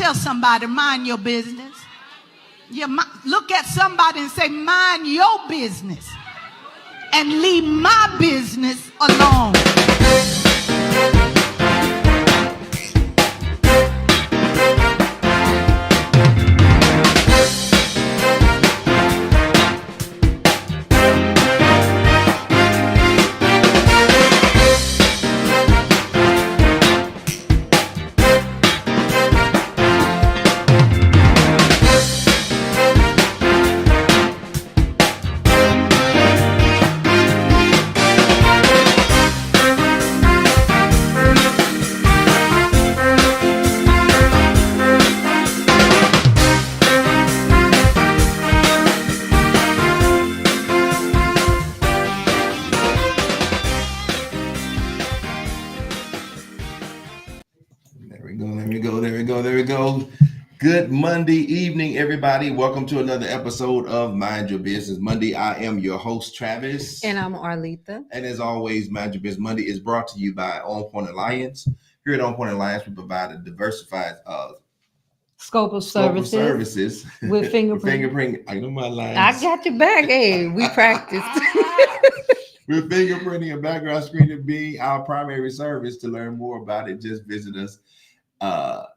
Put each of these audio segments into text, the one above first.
Tell somebody, mind your business. Look at somebody and say, mind your business and leave my business alone. There we go. Good Monday evening, everybody. Welcome to another episode of Mind Your Business Monday. I am your host, Travis. And I'm Arletha. And as always, Mind Your Business Monday is brought to you by On Point Alliance. Here at On Point Alliance, we provide a diversified scope of services with fingerprint. I know my lines. I got your back. Hey, we practiced. With fingerprinting and background screening being our primary service. To learn more about it, just visit us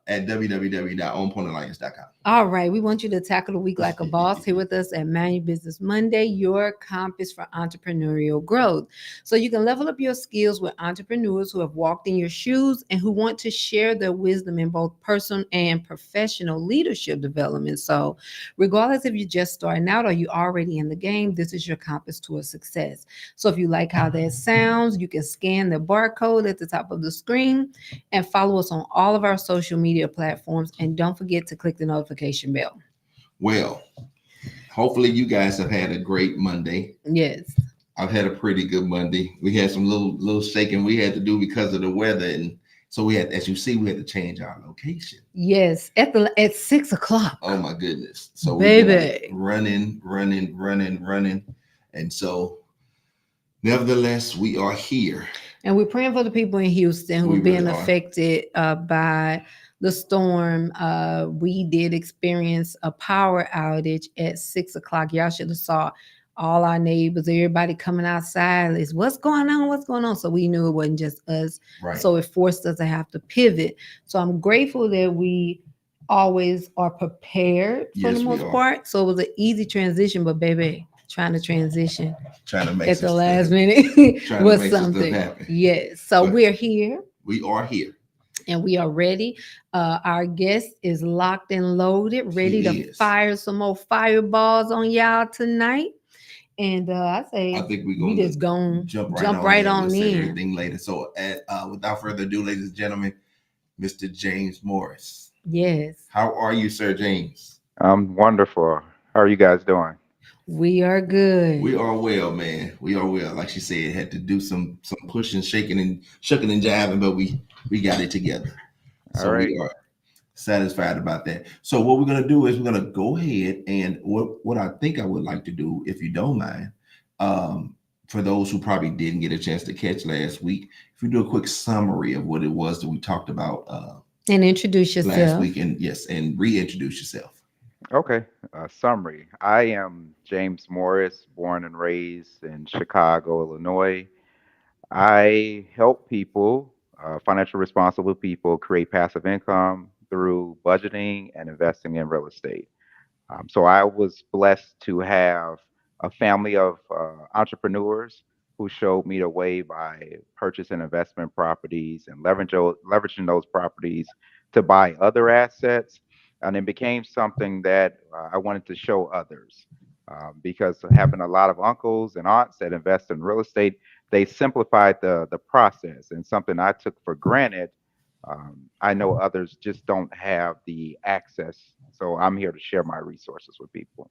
at www.onpointalliance.com. All right, we want you to tackle the week like a boss. Here with us at Mind Your Business Monday, your compass for entrepreneurial growth. So you can level up your skills with entrepreneurs who have walked in your shoes and who want to share their wisdom in both personal and professional leadership development. So regardless if you're just starting out or you're already in the game, this is your compass to a success. So if you like how that sounds, you can scan the barcode at the top of the screen and follow us on all of our social media platforms. And don't forget to click the notification bell. Well, hopefully you guys have had a great Monday. Yes. I've had a pretty good Monday. We had some little shaking we had to do because of the weather. And so we had, as you see, we had to change our location. Yes. At 6:00. Oh my goodness. So baby, running. And so nevertheless, we are here. And we're praying for the people in Houston who are being affected by the storm. We did experience a power outage at 6:00. Y'all should have saw all our neighbors, everybody coming outside. Is what's going on? So we knew it wasn't just us. Right. So it forced us to have to pivot. So I'm grateful that we always are prepared for the most part. So it was an easy transition, but baby, trying to transition at the last minute was something. Yes. So we're here. We are here. And we are ready. Our guest is locked and loaded, ready to fire some more fireballs on y'all tonight. And I think we just gonna jump right on in. Everything later. So without further ado, ladies and gentlemen, Mr. James Morris. Yes. How are you, Sir James? I'm wonderful. How are you guys doing? We are good. We are well, man. We are well. Like she said, had to do some pushing, shaking, and shucking and jiving, but we got it together. So all right. We are satisfied about that. So what we're gonna do is we're gonna go ahead and what I think I would like to do, if you don't mind, for those who probably didn't get a chance to catch last week, if we do a quick summary of what it was that we talked about and introduce yourself last week, and reintroduce yourself. Okay, summary. I am James Morris, born and raised in Chicago, Illinois. I help people, financially responsible people, create passive income through budgeting and investing in real estate. So I was blessed to have a family of entrepreneurs who showed me the way by purchasing investment properties and leveraging those properties to buy other assets. And it became something that I wanted to show others because having a lot of uncles and aunts that invest in real estate, they simplified the process, and something I took for granted. I know others just don't have the access. So I'm here to share my resources with people.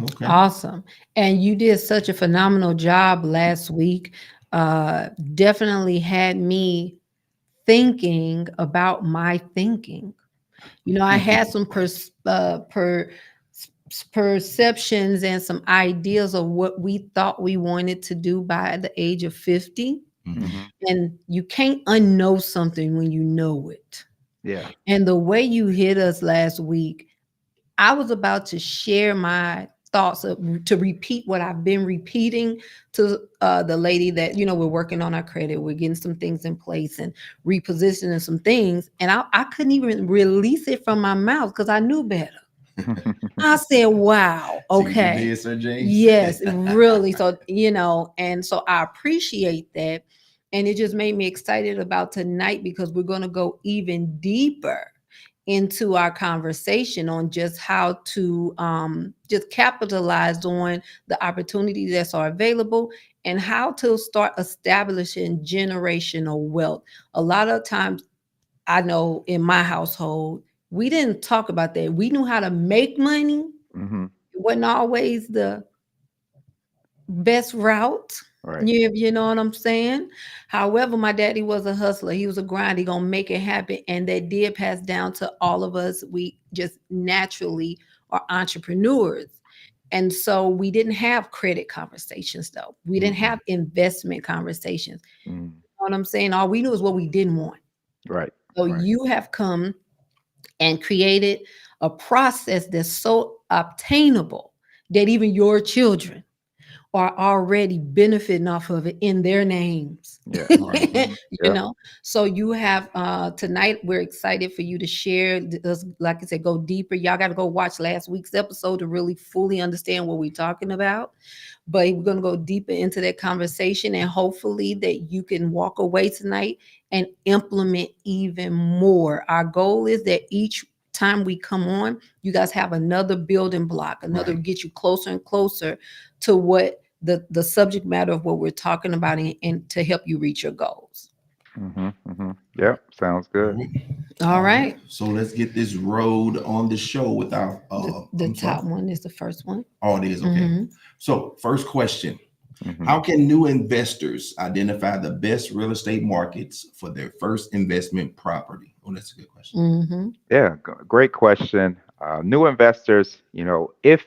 Okay. Awesome. And you did such a phenomenal job last week. Definitely had me thinking about my thinking. You know, I had some perceptions and some ideas of what we thought we wanted to do by the age of 50. Mm-hmm. And you can't unknow something when you know it. Yeah. And the way you hit us last week, I was about to share my thoughts to repeat what I've been repeating to the lady that, we're working on our credit. We're getting some things in place and repositioning some things. And I couldn't even release it from my mouth because I knew better. I said, wow, See what you okay. did, Sir James? Yes, really. So, and so I appreciate that. And it just made me excited about tonight because we're going to go even deeper into our conversation on just how to just capitalize on the opportunities that are available and how to start establishing generational wealth. A lot of times, I know in my household, we didn't talk about that. We knew how to make money. Mm-hmm. It wasn't always the best route. Right. You know what I'm saying? However, my daddy was a hustler. He was a grind. He gonna make it happen. And that did pass down to all of us. We just naturally are entrepreneurs. And so we didn't have credit conversations though. We didn't have investment conversations. Mm. You know what I'm saying? All we knew is what we didn't want. Right. So Right. you have come and created a process that's so obtainable that even your children are already benefiting off of it in their names. Yeah. you Yeah. know, so you have tonight, we're excited for you to share this, like I said, go deeper. Y'all got to go watch last week's episode to really fully understand what we're talking about. But we're going to go deeper into that conversation, and hopefully that you can walk away tonight and implement even more. Our goal is that each time we come on, you guys have another building block, another get you closer and closer to what the subject matter of what we're talking about, and to help you reach your goals. Mm-hmm. Mm-hmm. Yep. Sounds good. All right. So let's get this road on the show with our The top one is the first one. Oh, it is okay. Mhm. So first question. Mhm. How can new investors identify the best real estate markets for their first investment property? Oh, that's a good question. Mhm. Yeah, great question. New investors, if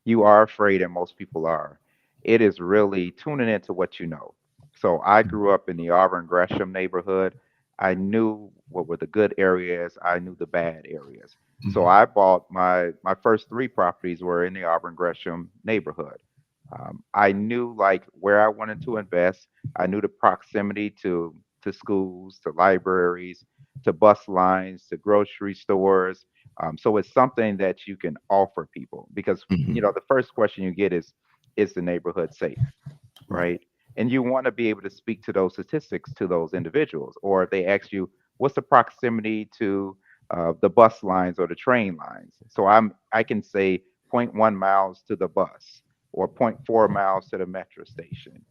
you are afraid, and most people are, it is really tuning into what you know. So I grew up in the Auburn Gresham neighborhood. I knew what were the good areas. I knew the bad areas. So I bought my first three properties were in the Auburn Gresham neighborhood. I knew like where I wanted to invest. I knew the proximity to schools, to libraries, to bus lines, to grocery stores. So it's something that you can offer people because Mhm. the first question you get is the neighborhood safe, Right. right? And you want to be able to speak to those statistics to those individuals, or if they ask you what's the proximity to the bus lines or the train lines. So I can say zero point 0.1 miles to the bus or zero point 0.4 miles to the metro station,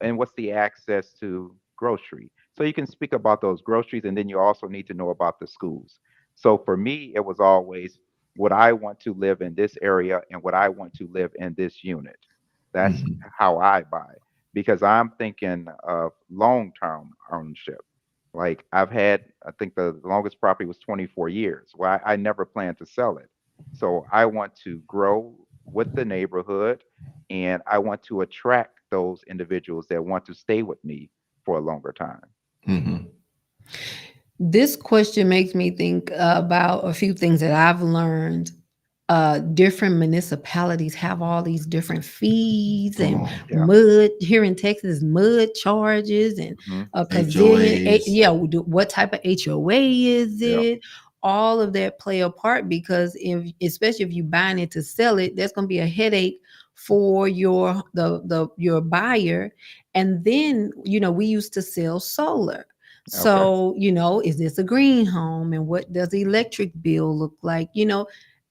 and what's the access to grocery. So you can speak about those groceries, and then you also need to know about the schools. So for me, it was always would I want to live in this area and would I want to live in this unit. That's Mhm. how I buy because I'm thinking of long-term ownership. Like I think the longest property was 24 years. Well, I never plan to sell it. So I want to grow with the neighborhood and I want to attract those individuals that want to stay with me for a longer time. Mhm. This question makes me think about a few things that I've learned. Different municipalities have all these different fees Come and on. Yeah. mud here in Texas, mud charges and Hmm. a gazillion. HOAs. Yeah, what type of HOA is Yeah. it? All of that play a part because especially if you buying it to sell it, that's going to be a headache for your buyer. And then we used to sell solar. Okay. So, is this a green home and what does the electric bill look like?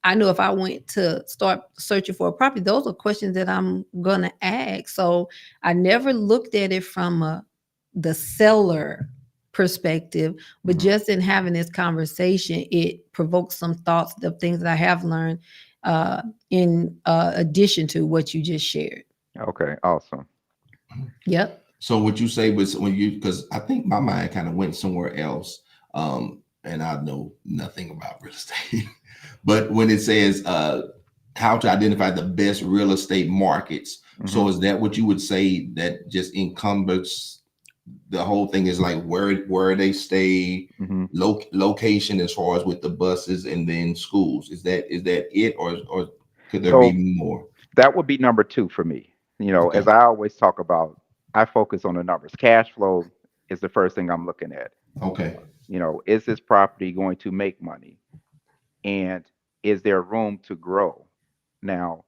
I know if I went to start searching for a property, those are questions that I'm gonna ask. So I never looked at it from the seller perspective, but Hmm. just in having this conversation, it provokes some thoughts of things that I have learned in addition to what you just shared. Okay. Awesome. Yep. So what you say was when you, because I think my mind kind of went somewhere else, and I know nothing about real estate, but when it says how to identify the best real estate markets, Hmm. so is that what you would say that just encompass the whole thing is like where they stay, Hmm. location as far as with the buses and then schools. Is that it, or could there So be more? that would be number two for me. Okay. As I always talk about, I focus on the numbers. Cash flow is the first thing I'm looking at. Okay. Is this property going to make money? And is there room to grow? Now,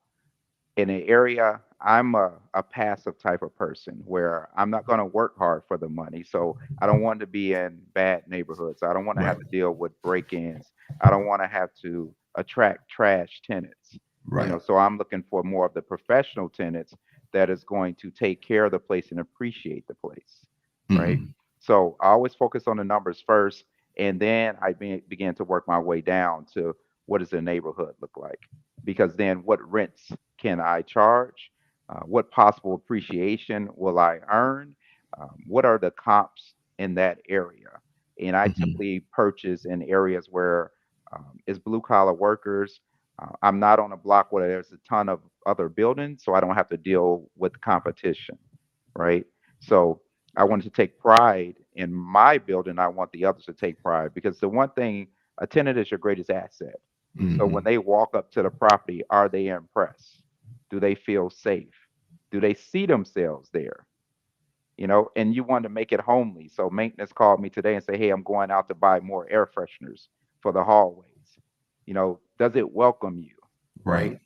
in an area, I'm a passive type of person where I'm not going to work hard for the money. So I don't want to be in bad neighborhoods. I don't want to Right. have to deal with break-ins. I don't want to have to attract trash tenants. Right. So I'm looking for more of the professional tenants that is going to take care of the place and appreciate the place, right? Hmm. So I always focus on the numbers first, and then began to work my way down to what does the neighborhood look like? Because then what rents can I charge? What possible appreciation will I earn? What are the comps in that area? And I Hmm. typically purchase in areas where it's blue collar workers. I'm not on a block where there's a ton of other buildings, so I don't have to deal with competition, right? So I wanted to take pride in my building. I want the others to take pride because the one thing, a tenant is your greatest asset. So when Hmm. they walk up to the property, are they impressed? Do they feel safe? Do they see themselves there? And you want to make it homely. So maintenance called me today and say, "Hey, I'm going out to buy more air fresheners for the hallways." Does it welcome you, Right. right?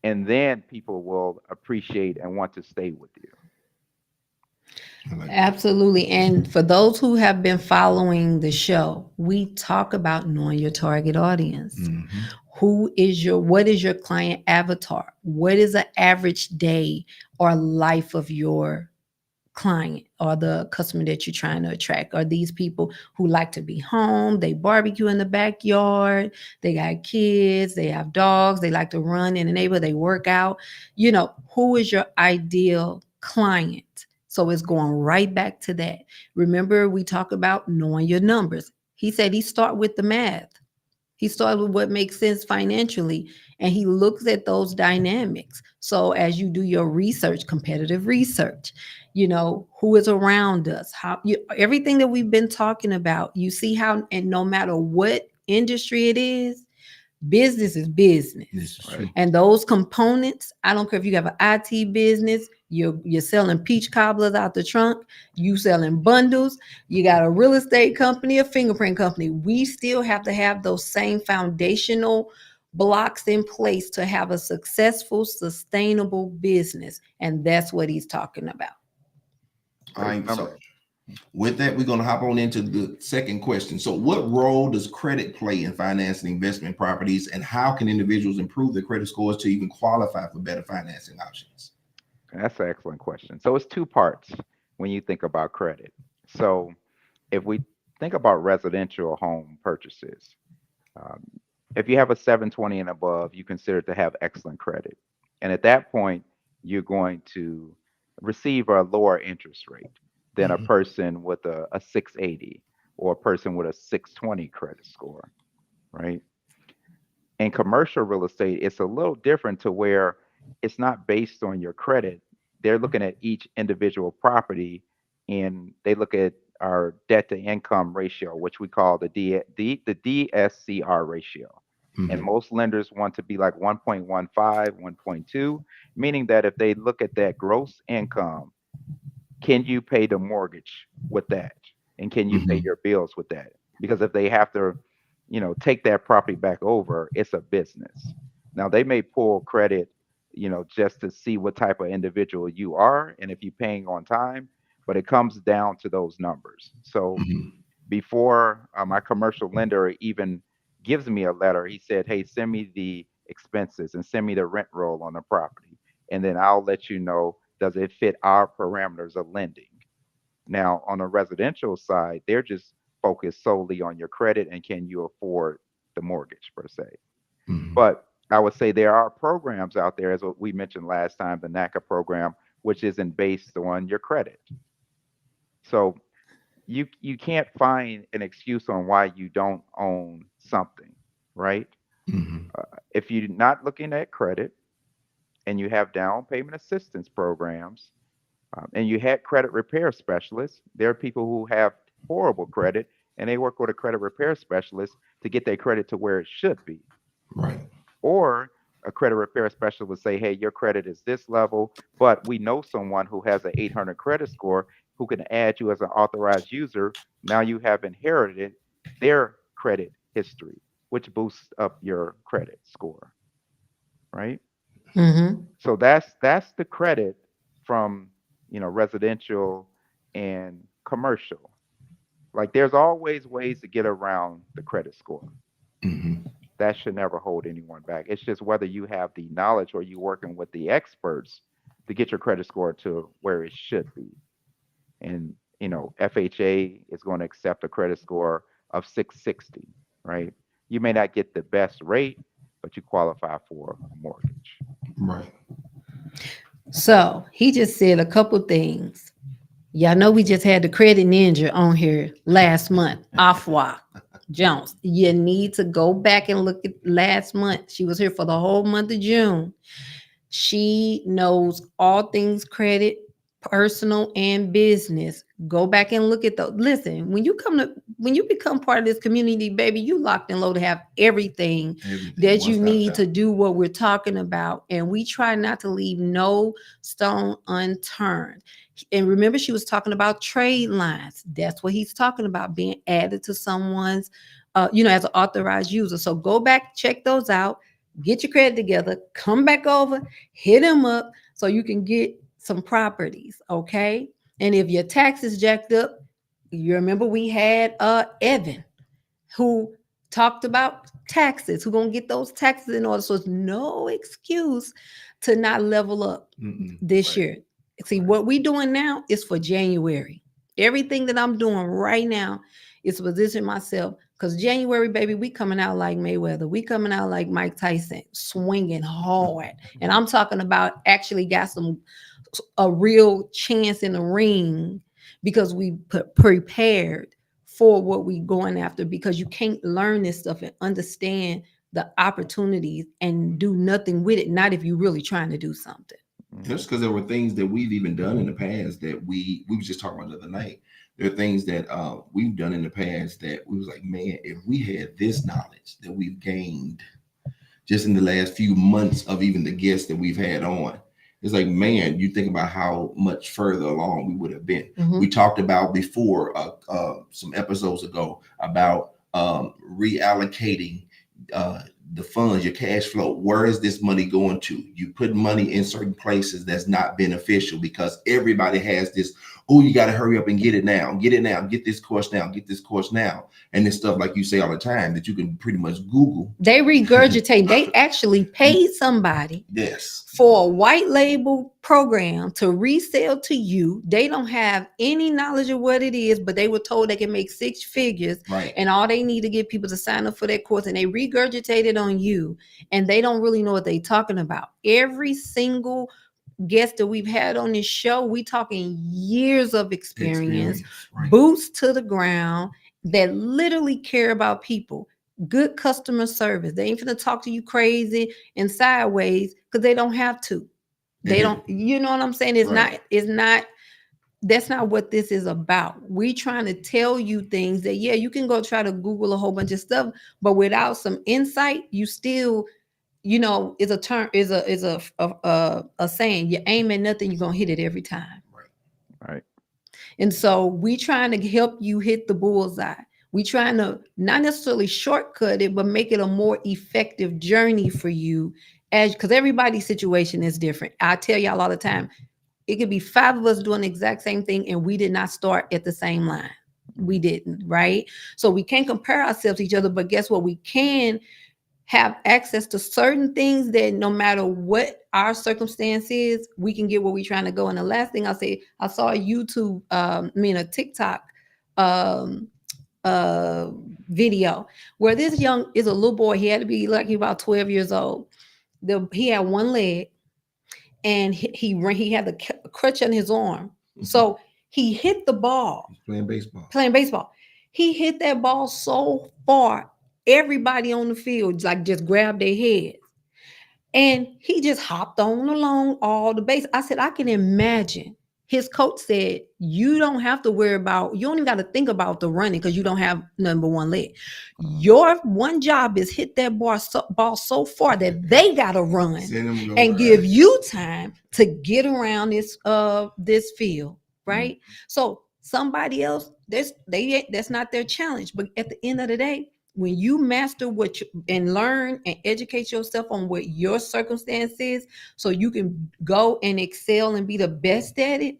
And then people will appreciate and want to stay with you. I like that. Absolutely. And for those who have been following the show, we talk about knowing your target audience. Hmm. What is your client avatar? What is an average day or life of your client or the customer that you're trying to attract? Are these people who like to be home? They barbecue in the backyard. They got kids. They have dogs. They like to run in the neighborhood. They work out. Who is your ideal client? So it's going right back to that. Remember, we talk about knowing your numbers. He said he start with the math. He starts with what makes sense financially and he looks at those dynamics. So as you do your research, competitive research, who is around us, everything that we've been talking about, you see how, and no matter what industry it is business. This is Right. true. And those components, I don't care if you have an IT business, you're selling peach cobblers out the trunk, you selling bundles, you got a real estate company, a fingerprint company. We still have to have those same foundational blocks in place to have a successful, sustainable business. And that's what he's talking about. All Great right. So summary. with that, we're going to hop on into the second question. So, what role does credit play in financing investment properties, and how can individuals improve their credit scores to even qualify for better financing options? That's an excellent question. So it's two parts when you think about credit. So if we think about residential home purchases, um, if you have a 720 and above, you consider to have excellent credit. And at that point, you're going to receive a lower interest rate than a Mhm. person with a 680 or a person with a 620 credit score, right? In commercial real estate, it's a little different to where it's not based on your credit. They're looking at each individual property and they look at our debt to income ratio, which we call the DSCR ratio. And Mhm. most lenders want to be like 1.15, 1.2, meaning that if they look at that gross income, can you pay the mortgage with that? And can you pay Mhm. your bills with that? Because if they have to, take that property back over, it's a business. Now they may pull credit, just to see what type of individual you are and if you're paying on time, but it comes down to those numbers. So Mhm. before my commercial lender even gives me a letter, he said, "Hey, send me the expenses and send me the rent roll on the property, and then I'll let you know does it fit our parameters of lending." Now, on the residential side, they're just focused solely on your credit and can you afford the mortgage per se. Mhm. But I would say there are programs out there, as what we mentioned last time, the NACA program, which isn't based on your credit. So you can't find an excuse on why you don't own something, right? Mhm. If you're not looking at credit and you have down payment assistance programs, And you had credit repair specialists. There are people who have horrible credit and they work with a credit repair specialist to get their credit to where it should be. Right. Or a credit repair specialist would say, hey, your credit is this level, but we know someone who has an 800 credit score who can add you as an authorized user. Now you have inherited their credit history, which boosts up your credit score, right? Mm-hmm. So that's the credit from, residential and commercial. Like there's always ways to get around the credit score. Hmm. That should never hold anyone back. It's just whether you have the knowledge or you working with the experts to get your credit score to where it should be. And FHA is going to accept a credit score of 660, right? You may not get the best rate, but you qualify for a mortgage. Right. So he just said a couple things. Y'all know we just had the credit ninja on here last month, Afua Jones. You need to go back and look at last month. She was here for the whole month of June. She knows all things credit, personal and business. Go back and look at those. Listen, when you become part of this community, baby, you locked and low to have everything that you One-stop need shop. to do what we're talking about. And we try not to leave no stone unturned. And remember, she was talking about trade lines. That's what he's talking about, being added to someone's, as an authorized user. So go back, check those out, get your credit together, come back over, hit him up so you can get some properties, okay? And if your taxes jacked up, you remember we had Evan who talked about taxes, who gonna get those taxes in order. So it's no excuse to not level up this Right. year. See, Right. what we doing now is for January. Everything that I'm doing right now is to position myself because January, baby, we coming out like Mayweather. We coming out like Mike Tyson, swinging hard. And I'm talking about actually got a real chance in the ring because we prepared for what we going after, because you can't learn this stuff and understand the opportunities and do nothing with it, not if you're really trying to do something. Just because there were things that we've even done in the past that we was just talking about the other night. There are things that we've done in the past that we was like, man, if we had this knowledge that we've gained just in the last few months of even the guests that we've had on, it's like, man, you think about how much further along we would have been. Mhm. We talked about before some episodes ago about reallocating the funds, your cash flow. Where is this money going to? You put money in certain places that's not beneficial because everybody has this, oh, you got to hurry up and get it now, get this course now, get this course now. And this stuff, like you say all the time, that you can pretty much Google. They regurgitate. They actually paid somebody Yes. for a white label program to resell to you. They don't have any knowledge of what it is, but they were told they can make six figures. Right. And all they need to get people to sign up for that course, and they regurgitate it on you. And they don't really know what they're talking about. Every single guest that we've had on this show, we talking years of experience. Right. Boots to the ground, that literally care about people. Good customer service. They ain't gonna talk to you crazy and sideways because they don't have to. They don't, you know what I'm saying? Right. That's not what this is about. We trying to tell you things that, yeah, you can go try to Google a whole bunch of stuff, but without some insight, you still, is a term, is a saying, you aim at nothing, you're gonna hit it every time. Right. And so we trying to help you hit the bullseye. We trying to not necessarily shortcut it, but make it a more effective journey for you, because everybody's situation is different. I tell y'all all the time, it could be 5 of us doing the exact same thing, and we did not start at the same line. We didn't, right? So we can't compare ourselves to each other, but guess what? We can have access to certain things that no matter what our circumstance is, we can get where we're trying to go. And the last thing I'll say, I saw a YouTube, a TikTok video where this young is a little boy. He had to be like about 12 years old. He had one leg and he had the crutch on his arm. Mhm. So he hit the ball. He's playing baseball. He hit that ball so far, everybody on the field like just grabbed their heads. And he just hopped on along all the base. I said, I can imagine his coach said, you don't have to worry about, you don't even got to think about the running because you don't have number one leg. Your one job is hit that ball so far that they got to run and give you time to get around this field, right? Mm-hmm. So somebody else, that's not their challenge. But at the end of the day, when you master and learn and educate yourself on what your circumstance is, so you can go and excel and be the best at it,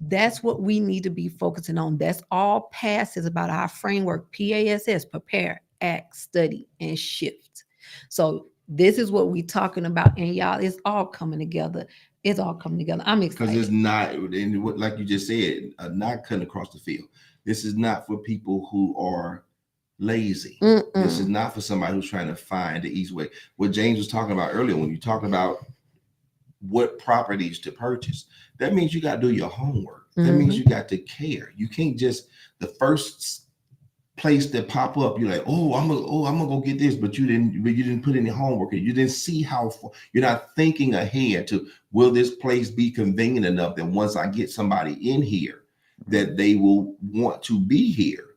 that's what we need to be focusing on. That's all PASS is about, our framework. PASS: prepare, act, study, and shift. So this is what we're talking about, and y'all, it's all coming together. It's all coming together. I'm excited because it's not, and like you just said, not cutting across the field. This is not for people who are lazy. This is not for somebody who's trying to find the easy way. What James was talking about earlier, when you talk about what properties to purchase, that means you got to do your homework. That means you got to care. You can't just, the first place that pop up, you're like, I'm gonna go get this, but you didn't put any homework in. You didn't see how far. You're not thinking ahead to, will this place be convenient enough that once I get somebody in here, that they will want to be here,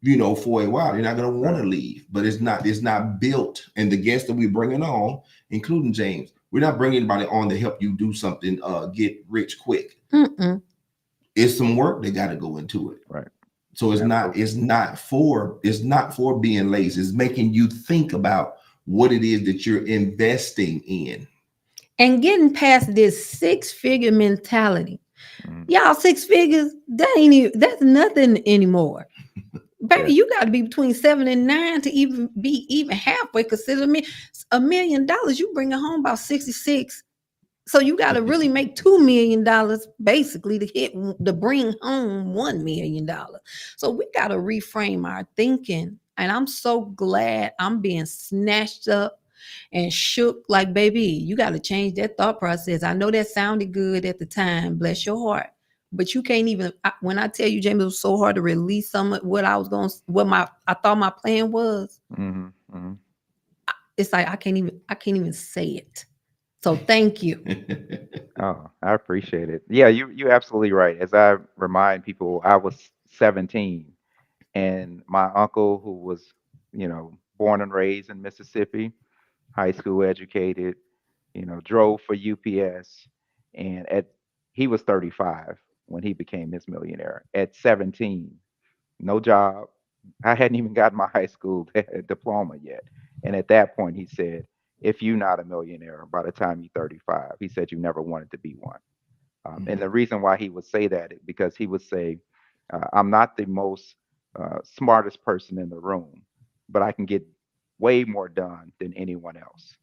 for a while. They're not going to want to leave. But it's not built. And the guests that we're bringing on, including James, we're not bringing anybody on to help you do something, get rich quick. It's some work that got to go into it. Right. So it's not for being lazy. It's making you think about what it is that you're investing in. And getting past this 6-figure mentality. Y'all, 6 figures, that's nothing anymore. Baby, you got to be between 7 and 9 to be halfway. Consider me $1 million. You bring it home about 66. So you got to really make $2 million basically to bring home $1 million. So we got to reframe our thinking. And I'm so glad I'm being snatched up and shook. Like, baby, you got to change that thought process. I know that sounded good at the time. Bless your heart. But you can't even, when I tell you, James, it was so hard to release some of what I thought my plan was. It's like I can't even say it. So thank you. Oh, I appreciate it. Yeah, you're absolutely right. As I remind people, I was 17, and my uncle, who was, born and raised in Mississippi, high school educated, drove for UPS, and he was 35 when he became his millionaire. At 17, no job. I hadn't even gotten my high school diploma yet. And at that point, he said, if you're not a millionaire by the time you're 35, he said you never wanted to be one. And the reason why he would say that is because he would say, I'm not the most smartest person in the room, but I can get way more done than anyone else.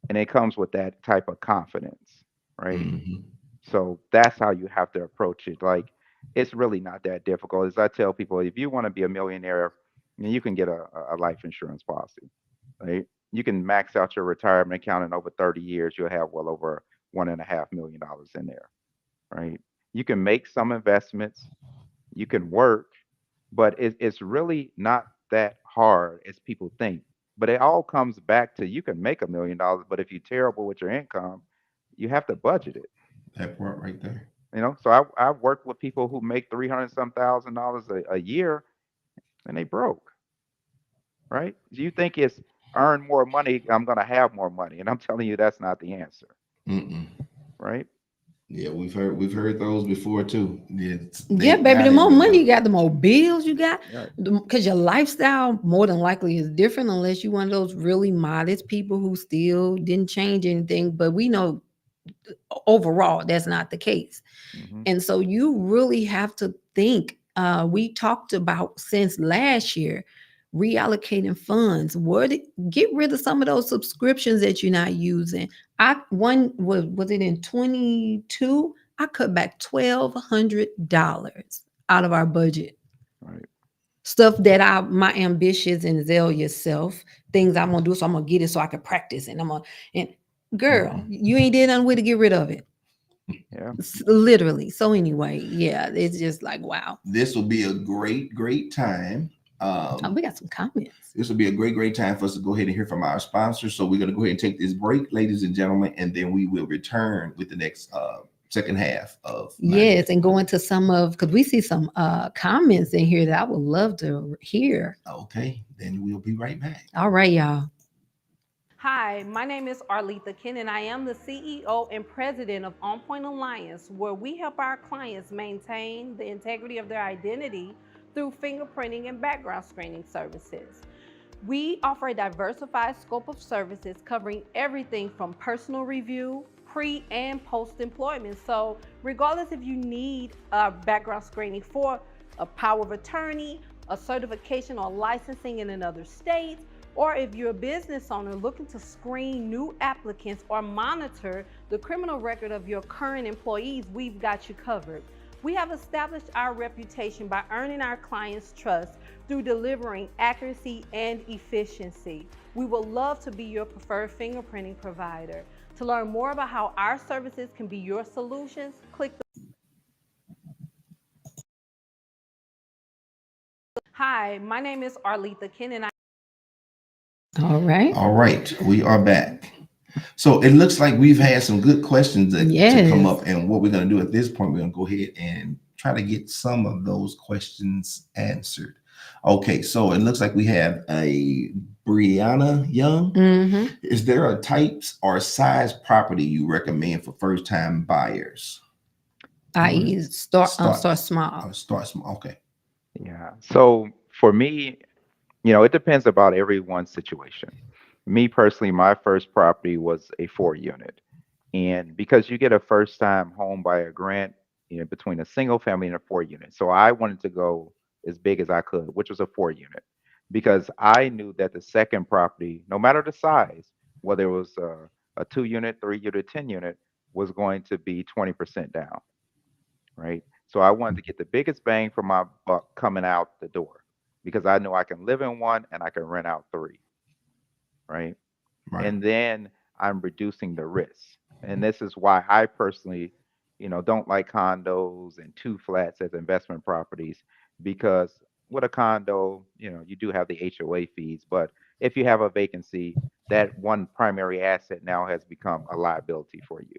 And it comes with that type of confidence, right? So that's how you have to approach it. Like, it's really not that difficult. As I tell people, if you want to be a millionaire, you can get a life insurance policy, right? You can max out your retirement account in over 30 years. You'll have well over $1.5 million in there, right? You can make some investments, you can work, but it's really not that hard as people think. But it all comes back to, you can make $1 million, but if you're terrible with your income, you have to budget it. That part right there. So I work with people who make 300 some $1,000s a year, and they broke, right? Do you think it's earn more money, I'm going to have more money? And I'm telling you, that's not the answer, right? Yeah, we've heard those before too. Yeah, baby, the more money you got, the more bills you got, because your lifestyle more than likely is different, unless you're one of those really modest people who still didn't change anything. But we know overall that's not the case. And so you really have to think. We talked about since last year, reallocating funds. Get rid of some of those subscriptions that you're not using. Was it in 22? I cut back $1,200 out of our budget. Right. Stuff that my ambitious and zealous self, things I'm gonna do, so I'm gonna get it so I can practice, and girl, you ain't did nothing with to get rid of it. Yeah. Literally. So anyway, yeah, it's just like, wow. This will be a great time. We got some comments. This will be a great time for us to go ahead and hear from our sponsors. So we're going to go ahead and take this break, ladies and gentlemen, and then we will return with the next second half of Yes, and go into some of, because we see some comments in here that I would love to hear. Okay, then we'll be right back. All right, y'all. Hi, my name is Arletha and I am the CEO and president of On Point Alliance, where we help our clients maintain the integrity of their identity through fingerprinting and background screening services. We offer a diversified scope of services covering everything from personal review, pre and post employment. So regardless if you need a background screening for a power of attorney, a certification or licensing in another state, or if you're a business owner looking to screen new applicants or monitor the criminal record of your current employees, we've got you covered. We have established our reputation by earning our clients' trust through delivering accuracy and efficiency. We would love to be your preferred fingerprinting provider. To learn more about how our services can be your solutions, click the Hi, my name is Arletha and I All right. All right, we are back. So it looks like we've had some good questions to come up, and what we're going to do at this point, we're going to go ahead and try to get some of those questions answered. Okay, so it looks like we have a Brianna Young. Mm-hmm. Is there a types or size property you recommend for first-time buyers? I.e., start small. Start small. Okay. Yeah. So for me, it depends about everyone's situation. Me personally, my first property was a 4 unit. And because you get a first time home buyer grant, between a single family and a 4 unit. So I wanted to go as big as I could, which was a 4 unit, because I knew that the second property, no matter the size, whether it was a 2 unit, 3 unit, 10 unit, was going to be 20% down, right? So I wanted to get the biggest bang for my buck coming out the door because I know I can live in one and I can rent out three, right? Right. And then I'm reducing the risk. And this is why I personally, don't like condos and two flats as investment properties because with a condo, you do have the HOA fees, but if you have a vacancy, that one primary asset now has become a liability for you.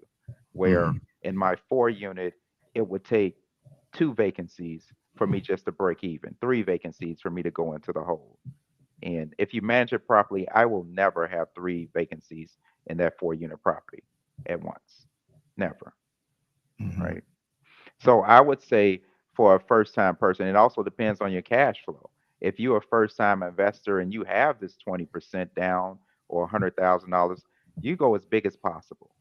Where in my 4 unit, it would take two vacancies for me just to break even, three vacancies for me to go into the hole. And if you manage it properly, I will never have three vacancies in that 4 unit property at once. Never. Right. So I would say for a first time person, it also depends on your cash flow. If you're a first time investor and you have this 20% down or $100,000, you go as big as possible.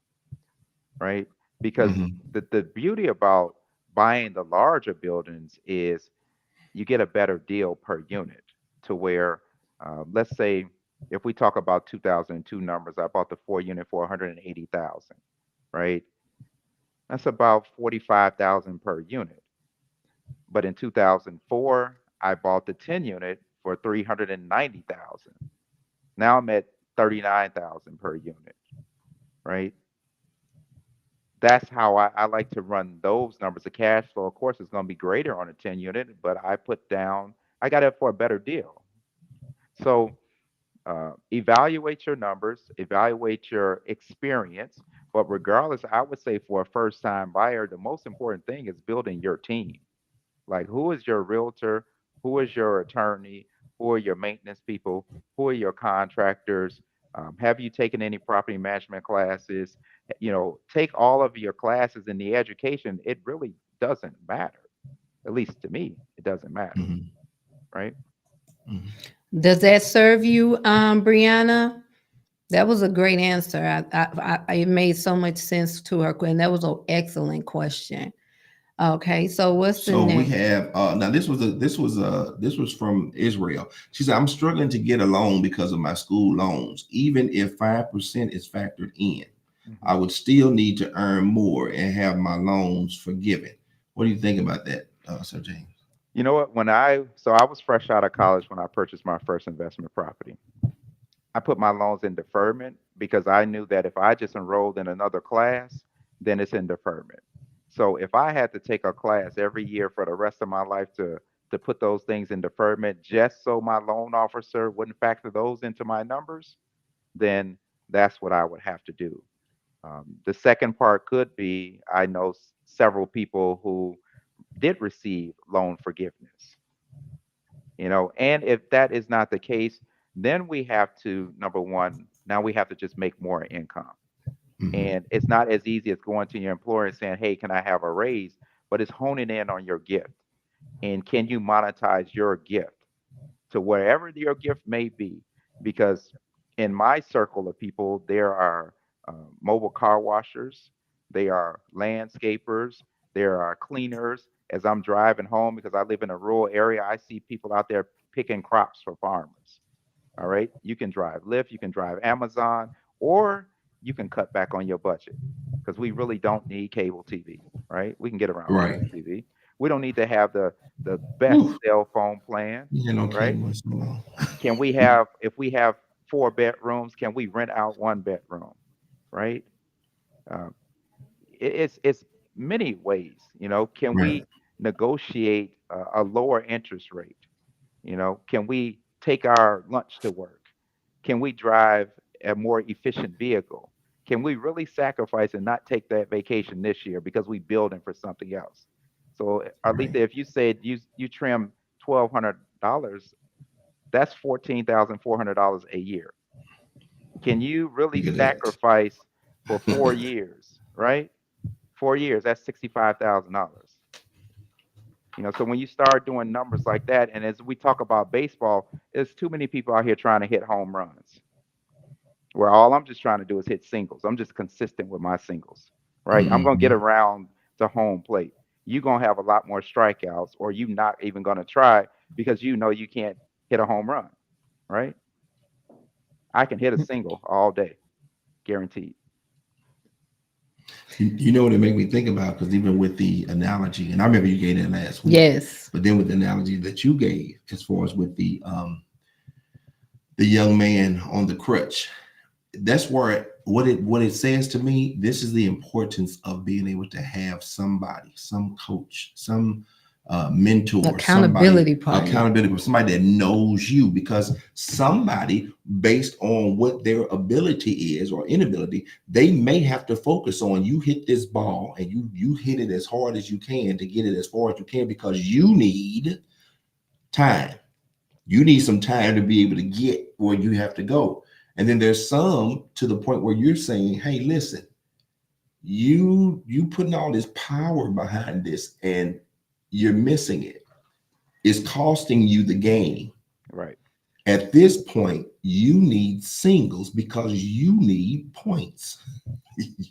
Right. Because the beauty about buying the larger buildings is you get a better deal per unit to where, let's say, if we talk about 2002 numbers, I bought the 4 unit for 180,000, right? That's about 45,000 per unit. But in 2004, I bought the 10 unit for 390,000. Now I'm at 39,000 per unit, right? That's how I like to run those numbers. The cash flow, of course, is going to be greater on a 10 unit, but I got it for a better deal. So evaluate your numbers, evaluate your experience. But regardless, I would say for a first time buyer, the most important thing is building your team. Like, who is your realtor? Who is your attorney? Who are your maintenance people? Who are your contractors? Have you taken any property management classes? Take all of your classes in the education. It really doesn't matter. At least to me, it doesn't matter, right? Does that serve you, Brianna? That was a great answer. It made so much sense to her, and that was an excellent question. Okay, so what's the So we next? have now this was from Israel. She said, I'm struggling to get a loan because of my school loans. Even if 5% is factored in, I would still need to earn more and have my loans forgiven. What do you think about that, Sir James? You know what? I was fresh out of college when I purchased my first investment property. I put my loans in deferment because I knew that if I just enrolled in another class, then it's in deferment. So if I had to take a class every year for the rest of my life to put those things in deferment just so my loan officer wouldn't factor those into my numbers, then that's what I would have to do. The second part could be I know several people who did receive loan forgiveness, and if that is not the case, then we have to, number one, now we have to just make more income. Mhm. And it's not as easy as going to your employer and saying, hey, can I have a raise? But it's honing in on your gift. And can you monetize your gift to wherever your gift may be? Because in my circle of people, there are mobile car washers, there are landscapers, there are cleaners. As I'm driving home, because I live in a rural area, I see people out there picking crops for farmers. All right. You can drive Lyft, you can drive Amazon, or you can cut back on your budget because we really don't need cable TV, right? We can get around Right. cable TV. We don't need to have the best Whew. cell phone plan, You know, right? cable is so long. Can we have, if we have 4 bedrooms, can we rent out 1 bedroom, right? Uh, it's many ways, Can Right. we negotiate a lower interest rate? Can we take our lunch to work? Can we drive a more efficient vehicle? Can we really sacrifice and not take that vacation this year because we building for something else? So, Arletha, Right. if you said you trim $1,200, that's $14,400 a year. Can you really Look at that. sacrifice for 4 years, right? 4 years, that's $65,000. So when you start doing numbers like that, and as we talk about baseball, there's too many people out here trying to hit home runs, where all I'm just trying to do is hit singles. I'm just consistent with my singles, right? I'm gonna get Mhm. around to home plate. You're gonna have a lot more strikeouts, or you not even gonna try because you can't hit a home run, right? I can hit a single all day, guaranteed. You know what it made me think about? Because even with the analogy, and I remember you gave that last week, Yes. but then with the analogy that you gave, as far as with the young man on the crutch, that's where what it says to me. This is the importance of being able to have somebody, some coach, some mentor, somebody Accountability partner. accountability, somebody that knows you, because somebody, based on what their ability is or inability, they may have to focus on you hit this ball and you hit it as hard as you can to get it as far as you can, because you need time. You need some time to be able to get where you have to go. And then there's some to the point where you're saying, hey, listen, you putting all this power behind this and you're missing it. It's costing you the game. Right. At this point, you need singles because you need points.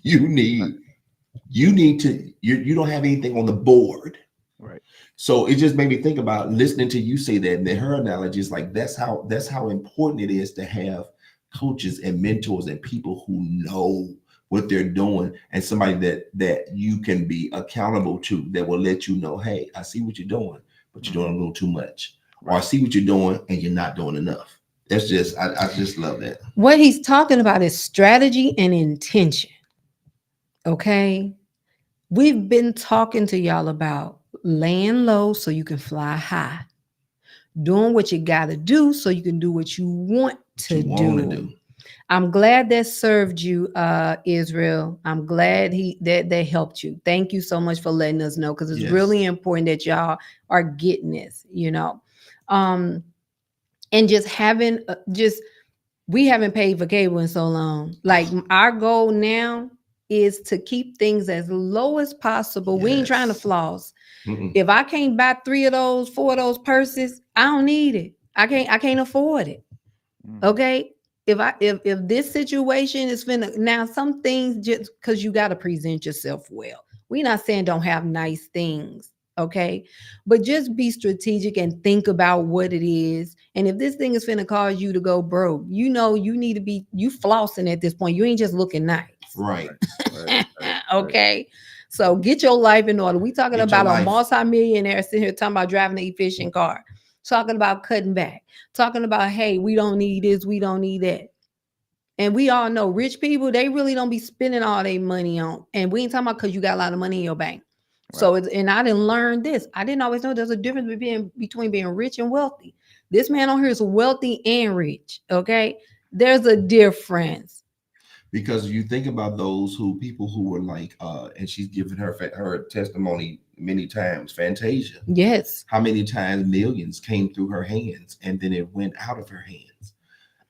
you Right. need you need to you don't have anything on the board. Right. So it just made me think about listening to you say that. And then her analogy is like that's how important it is to have coaches and mentors and people who know what they're doing, and somebody that you can be accountable to, that will let you know, hey, I see what you're doing, but you're doing a little too much. Or I Right. see what you're doing and you're not doing enough. That's just I just love that. What he's talking about is strategy and intention. Okay. We've been talking to y'all about laying low so you can fly high, doing what you got to do so you can do what you want What to you want to do. do. I'm glad that served you, Israel. I'm glad that helped you. Thank you so much for letting us know, because it's Yes. really important that y'all are getting this, and just having we haven't paid for cable in so long. Like, our goal now is to keep things as low as possible. We ain't trying to Yes. floss. Mm-mm. If I can't buy 3 of those, 4 of those purses, I don't need it. I can't afford it. Mhm. Okay. If this situation is finna, now some things, just because you got to present yourself well. We're not saying don't have nice things, okay? But just be strategic and think about what it is. And if this thing is finna cause you to go broke, you need to be flossing at this point. You ain't just looking nice. Right. Right. Right. Right. Okay. So get your life in order. We talking Get your about a life. multi-millionaire sitting here talking about driving an efficient car, talking about cutting back, talking about, hey, we don't need this, we don't need that. And we all know rich people, they really don't be spending all their money on. And we ain't talking about because you got a lot of money in your bank. Right. So and I didn't learn this. I didn't always know there's a difference between being rich and wealthy. This man on here is wealthy and rich. Okay. There's a difference. Because you think about those people who were like, and she's given her testimony many times, Fantasia. Yes. How many times millions came through her hands and then it went out of her hands.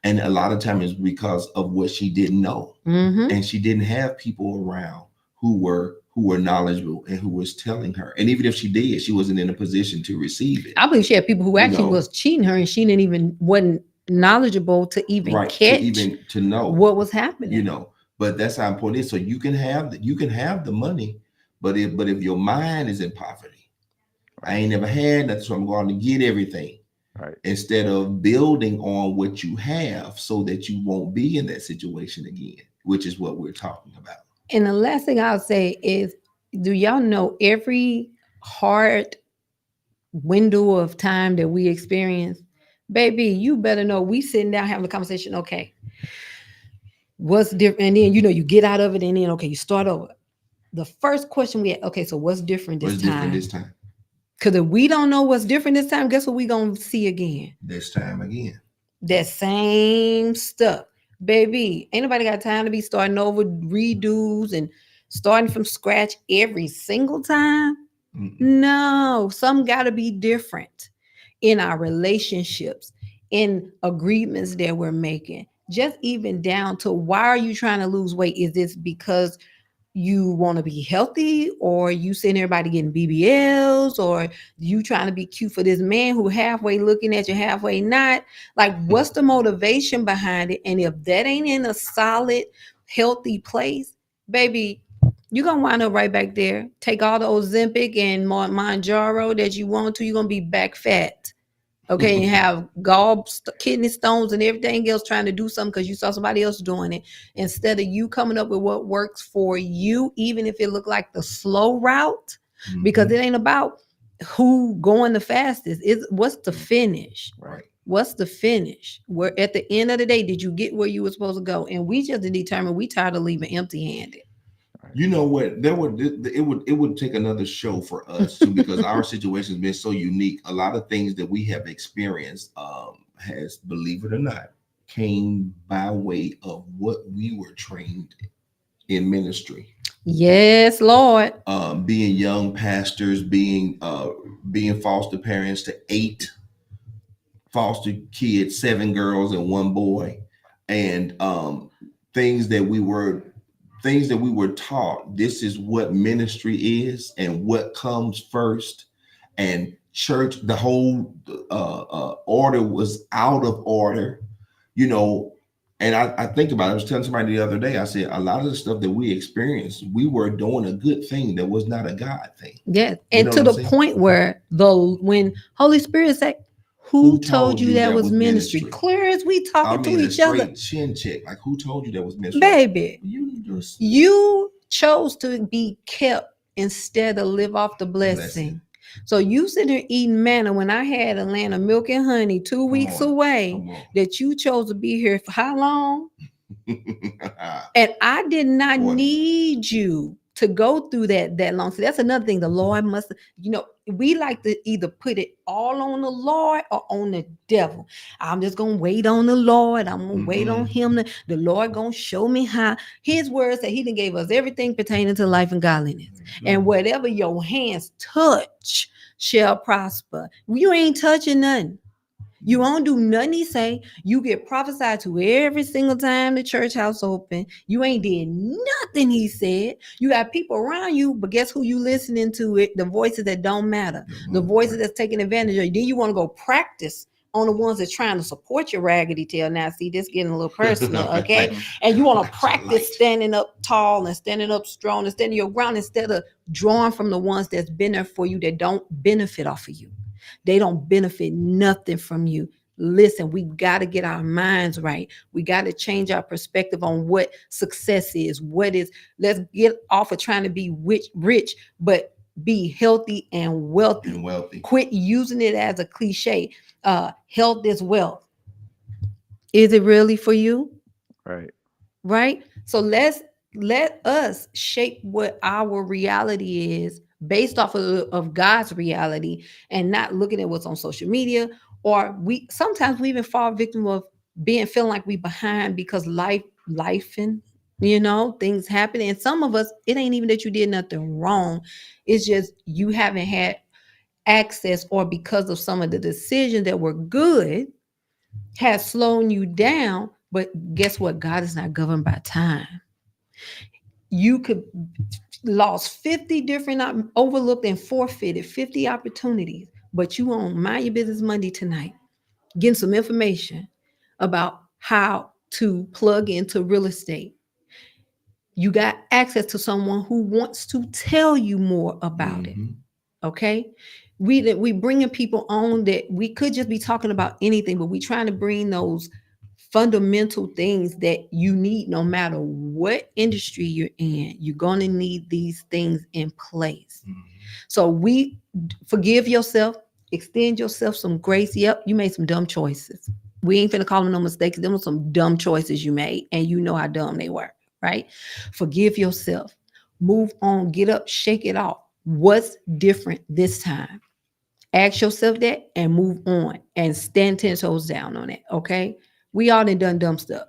And a lot of times it's because of what she didn't know. Mm-hmm. And she didn't have people around who were knowledgeable and who was telling her. And even if she did, she wasn't in a position to receive it. I believe she had people who actually was cheating her and she didn't even wasn't knowledgeable to even catch to know what was happening. But that's how important it is. So you can have the money, but if your mind is in poverty, I ain't never had nothing, so I'm going to get everything. Right. Instead of building on what you have so that you won't be in that situation again, which is what we're talking about. And the last thing I'll say is, do y'all know every hard window of time that we experience, baby, you better know we sitting down having a conversation. Okay, what's different? And then you get out of it, and then okay, you start over. The first question we had, okay, so what's different this time? Because if we don't know what's different this time, guess what we gonna see again? This time again. That same stuff. Baby, ain't nobody got time to be starting over redos and starting from scratch every single time. Mm-mm. No, some got to be different in our relationships, in agreements that we're making. Just even down to, why are you trying to lose weight? Is this because you want to be healthy, or you seeing everybody getting BBLs, or you trying to be cute for this man who halfway looking at you, halfway not? Like, what's the motivation behind it? And if that ain't in a solid, healthy place, baby, you're going to wind up right back there. Take all the Ozempic and Mounjaro that you want to, you're going to be back fat. Okay, and have kidney stones and everything else, trying to do something because you saw somebody else doing it, instead of you coming up with what works for you, even if it looked like the slow route. Mm-hmm. Because it ain't about who going the fastest. It's what's the finish. Right. What's the finish? Where at the end of the day, did you get where you were supposed to go? And we just determined we tired of leaving empty-handed. You know what? It would take another show for us too, because our situation has been so unique. A lot of things that we have experienced has, believe it or not, came by way of what we were trained in ministry. Yes, Lord. Being young pastors, being foster parents to 8 foster kids, 7 girls and 1 boy, and things that we were taught. This is what ministry is and what comes first. And church, the whole order was out of order, And I think about it. I was telling somebody the other day, I said, a lot of the stuff that we experienced, we were doing a good thing that was not a God thing. Yeah. And to the point where when Holy Spirit said, who told you that was ministry? Clear as we talking to each other. Chin check. Like, who told you that was ministry? Baby, you chose to be kept instead of live off the blessing. So you sit there eating manna when I had Atlanta milk and honey 2 weeks away, that you chose to be here for how long? And I did not need you to go through that long. So that's another thing. The Lord must, we like to either put it all on the Lord or on the devil. I'm just going to wait on the Lord. I'm going to wait on him. The Lord going to show me how. His word said he done gave us everything pertaining to life and godliness. And whatever your hands touch shall prosper. You ain't touching nothing. You won't do nothing he say. You get prophesied to every single time the church house open. You ain't did nothing he said. You got people around you, but guess who you listening to? The voices that don't matter. The voices that's taking advantage of you. Then you want to go practice on the ones that's trying to support your raggedy tail. Now, see, this getting a little personal, okay? And you want to practice standing up tall and standing up strong and standing your ground instead of drawing from the ones that's been there for you that don't benefit off of you. They don't benefit nothing from you. Listen, we got to get our minds right. We got to change our perspective on what success is. Let's get off of trying to be rich, but be healthy and wealthy. Quit using it as a cliche. Health is wealth. Is it really for you? Right. So let us shape what our reality is based off of God's reality, and not looking at what's on social media. Or sometimes we even fall victim of feeling like we behind because life and Things happen. And some of us, it ain't even that you did nothing wrong. It's just you haven't had access, or because of some of the decisions that were good has slowed you down. But guess what? God is not governed by time. You could lost 50 different overlooked and forfeited 50 opportunities, but you on Mind Your Business Monday tonight, getting some information about how to plug into real estate. You got access to someone who wants to tell you more about it. Okay. We bringing people on that we could just be talking about anything, but we trying to bring those fundamental things that you need no matter what industry you're in. You're going to need these things in place. So we forgive yourself, extend yourself some grace. Yep, you made some dumb choices. We ain't finna call them no mistakes. Them were some dumb choices you made, and you know how dumb they were, right? Forgive yourself. Move on, get up, shake it off. What's different this time? Ask yourself that and move on and stand 10 toes down on it. Okay. We all done dumb stuff.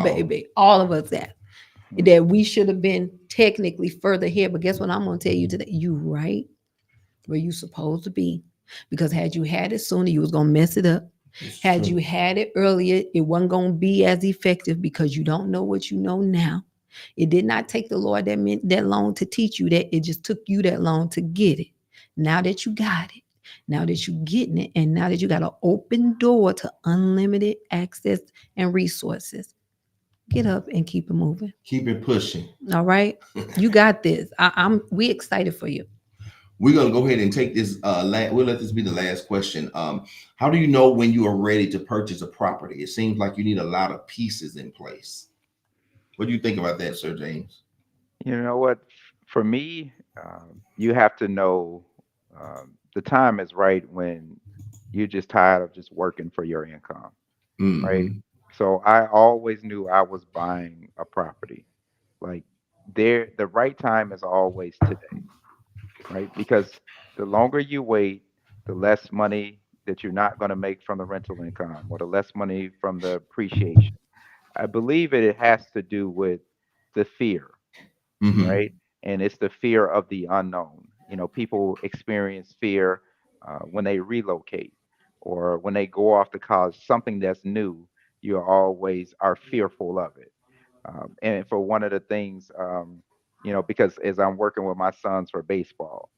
Baby. All of us that we should have been technically further ahead. But guess what? I'm gonna tell you today. You right where you supposed to be. Because had you had it sooner, you was gonna mess it up. Had you had it earlier, it wasn't gonna be as effective because you don't know what you know now. It did not take the Lord that long to teach you that. It just took you that long to get it. Now that you got it, now that you're getting it, and now that you got an open door to unlimited access and resources, get up and keep it moving. Keep it pushing. All right, you got this. We excited for you. We're gonna go ahead and take this. We'll let this be the last question. How do you know when you are ready to purchase a property? It seems like you need a lot of pieces in place. What do you think about that, Sir James? You know what? For me, you have to know the time is right when you're just tired of just working for your income, right? So I always knew I was buying a property. Like the right time is always today, right? Because the longer you wait, the less money that you're not going to make from the rental income or the less money from the appreciation. I believe it has to do with the fear, right? And it's the fear of the unknown. People experience fear when they relocate or when they go off to college, something that's new, you always are fearful of it. And for one of the things, because as I'm working with my sons for baseball,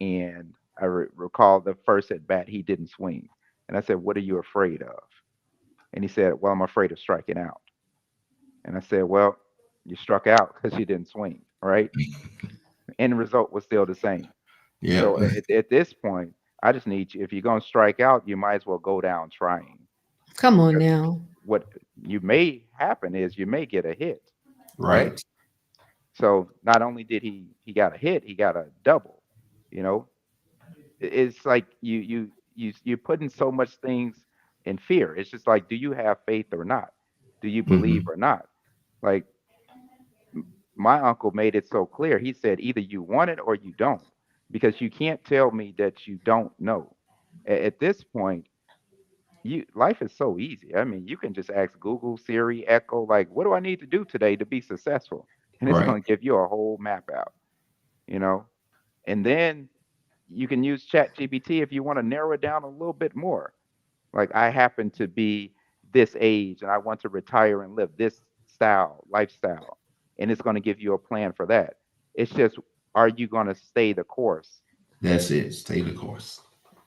and I recall the first at bat, he didn't swing. And I said, "What are you afraid of?" And he said, "Well, I'm afraid of striking out." And I said, "Well, you struck out because you didn't swing, right?" End result was still the same. Yeah. So at this point, I just need you. If you're going to strike out, you might as well go down trying. Come on Because now. what you may happen is you may get a hit, right? Right. So not only did he got a hit, he got a double. You know, it's like you're putting so much things in fear. It's just like, do you have faith or not? Do you believe or not? Like my uncle made it so clear. He said, either you want it or you don't, because you can't tell me that you don't know. At this point, life is so easy. I mean, you can just ask Google, Siri, Echo, like, what do I need to do today to be successful? And it's Right. going to give you a whole map out, you know? And then you can use Chat GPT if you want to narrow it down a little bit more. Like, I happen to be this age and I want to retire and live this lifestyle. And it's going to give you a plan for that. It's just, are you going to stay the course? That's it. Stay the course.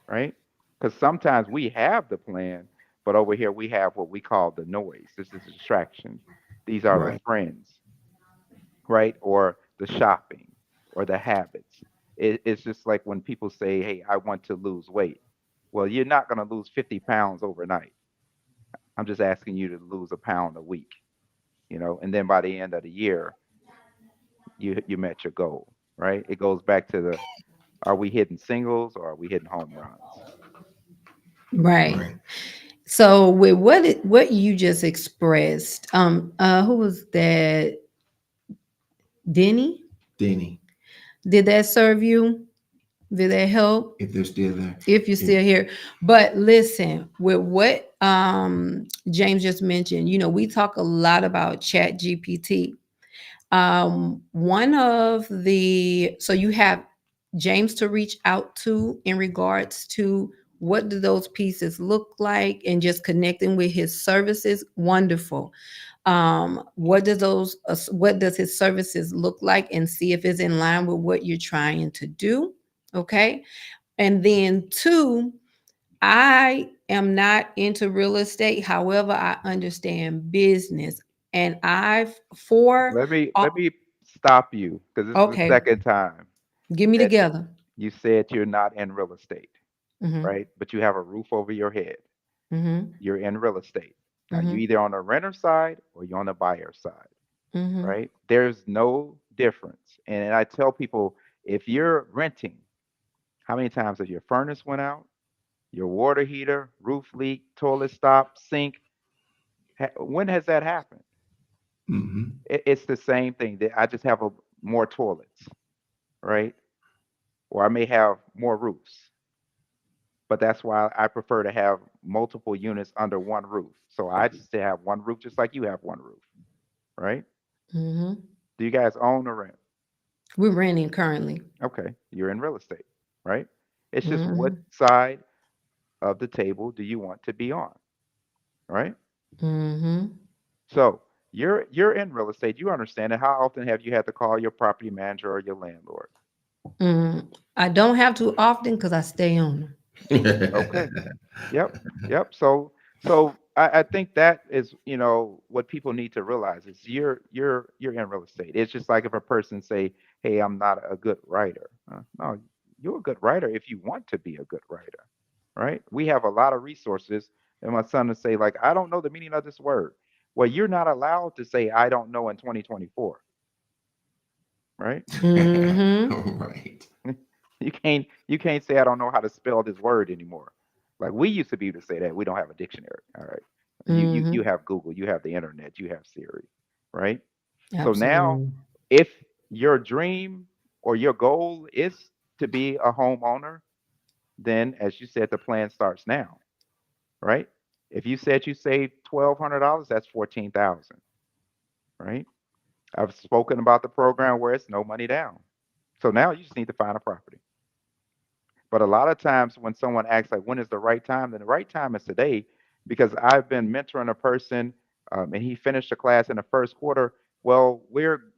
Right? Because sometimes we have the plan, but over here we have what we call the noise. This is distractions. These are the Right. friends, right? Or the shopping or the habits. It's just like when people say, hey, I want to lose weight. Well, you're not going to lose 50 pounds overnight. I'm just asking you to lose a pound a week, and then by the end of the year, you met your goal, right? It goes back to are we hitting singles or are we hitting home runs? Right. Right. So with what you just expressed, who was that? Denny? Denny. Did that serve you? Did that help? if they're still there. If you're still here. But listen, with what James just mentioned, we talk a lot about Chat GPT. One of the so you have James to reach out to in regards to what do those pieces look like and just connecting with his services. Wonderful. What does his services look like, and see if it's in line with what you're trying to do. Okay. And then two, I am not into real estate. However, I understand business. And I've for Let me stop you because this is the okay, second time get me that together. you said you're not in real estate, Mm-hmm. right? But you have a roof over your head. Mm-hmm. You're in real estate. Now you Mm-hmm. either on the renter side or you're on the buyer side, Mm-hmm. right? There's no difference. And I tell people if you're renting, how many times has your furnace went out, your water heater, roof leak, toilet stop, sink? When has that happened? Hmm. It's the same thing. That I just have more toilets, right? Or I may have more roofs. But that's why I prefer to have multiple units under one roof. So I just have one roof, just like you have one roof, right? Mm-hmm. Do you guys own or rent? We're renting currently. Okay, you're in real estate, right? It's just what Mm-hmm. side of the table do you want to be on, right? Mm-hmm. So you're in real estate. You understand it. How often have you had to call your property manager or your landlord? Mm. I don't have to often because I stay on them. Okay. Yep. Yep. So I think that is, what people need to realize is you're in real estate. It's just like if a person say, "Hey, I'm not a good writer." No, you're a good writer if you want to be a good writer, right? We have a lot of resources, and my son would say, like, "I don't know the meaning of this word." Well, you're not allowed to say, "I don't know" in 2024, right? Mm-hmm. Right. You can't say I don't know how to spell this word anymore. Like we used to be able to say that. We don't have a dictionary. All right. You Mm-hmm. have Google, you have the internet, you have Siri, right? So now Absolutely. if your dream or your goal is to be a homeowner, then as you said, the plan starts now, right? If you said you saved $1,200, that's 14,000, right? I've spoken about the program where it's no money down. So now you just need to find a property. But a lot of times when someone asks like when is the right time, then the right time is today because I've been mentoring a person and he finished the class in the first quarter. Well, we're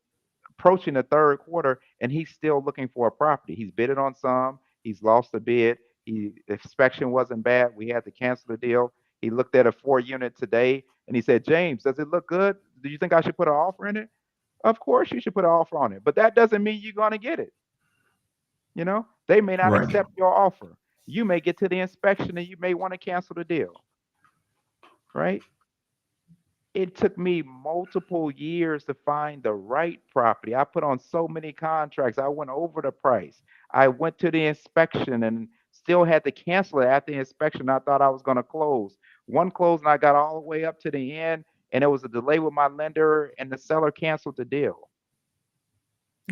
approaching the third quarter and he's still looking for a property. He's bidded on some, he's lost a bid. Inspection wasn't bad. We had to cancel the deal. He looked at a 4 unit today and he said, James, does it look good? Do you think I should put an offer in it? Of course you should put an offer on it, but that doesn't mean you're going to get it. They may not Right. accept your offer. You may get to the inspection and you may want to cancel the deal, right? It took me multiple years to find the right property. I put on so many contracts. I went over the price. I went to the inspection and still had to cancel it at the inspection. I thought I was going to close. One closed and I got all the way up to the end and there was a delay with my lender and the seller canceled the deal.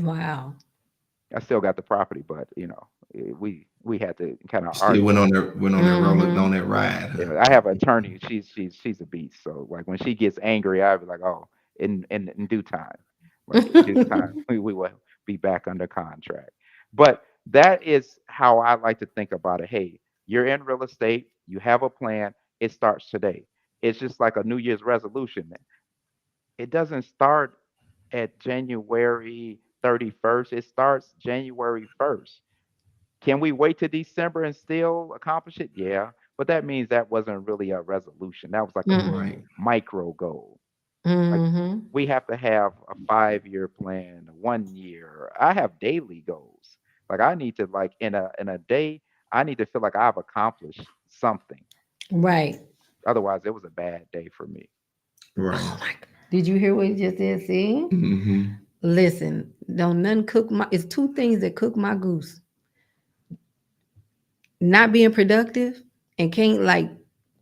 Wow. I still got the property, but we had to kind of Still argue. went on that roller Mm-hmm. on that ride, huh? Yeah, I have an attorney. She's a beast. So like when she gets angry, I'll be like, oh, in due time, right? In due time, we will be back under contract. But that is how I like to think about it. Hey, you're in real estate. You have a plan. It starts today. It's just like a New Year's resolution. It doesn't start at January 31st. It starts January 1st. Can we wait to December and still accomplish it? Yeah, but that means that wasn't really a resolution. That was like a Mm-mm. Right. micro goal. Like Mm-hmm. we have to have a 5 year plan, 1 year. I have daily goals. Like I need to like in a day, I need to feel like I've accomplished something. Right. Otherwise, it was a bad day for me. Oh Right. my God. Did you hear what he just said? See? Hmm. Listen, don't nothing cook my it's two things that cook my goose. Not being productive and can't like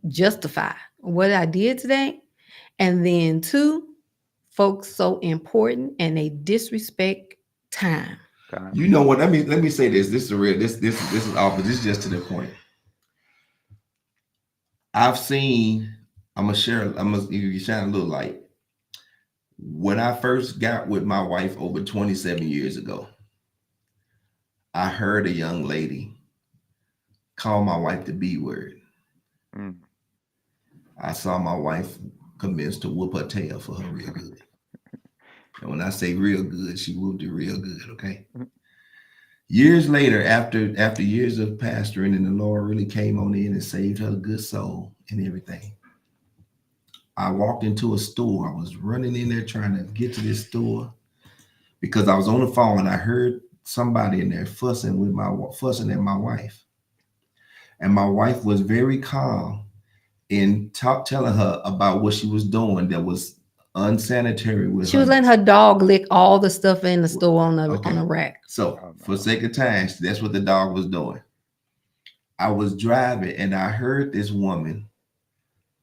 justify what I did today. And then two, folks so important and they disrespect time. time. You know what? Let me say this. This is real. This is off, but this is just to the point. I've seen. I'm gonna share. I'm gonna give you shine a little light. When I first got with my wife over 27 years ago, I heard a young lady call my wife the B word. Mm. I saw my wife convinced to whoop her tail for her real good. And when I say real good, she whooped it real good. Okay. Years later, after years of pastoring, and the Lord really came on in and saved her good soul and everything. I walked into a store. I was running in there trying to get to this store because I was on the phone and I heard somebody in there fussing at my wife. And my wife was very calm in telling her about what she was doing that was unsanitary with She her. was letting her dog lick all the stuff in the store on the rack. So Oh, no. for sake of time, that's what the dog was doing. I was driving and I heard this woman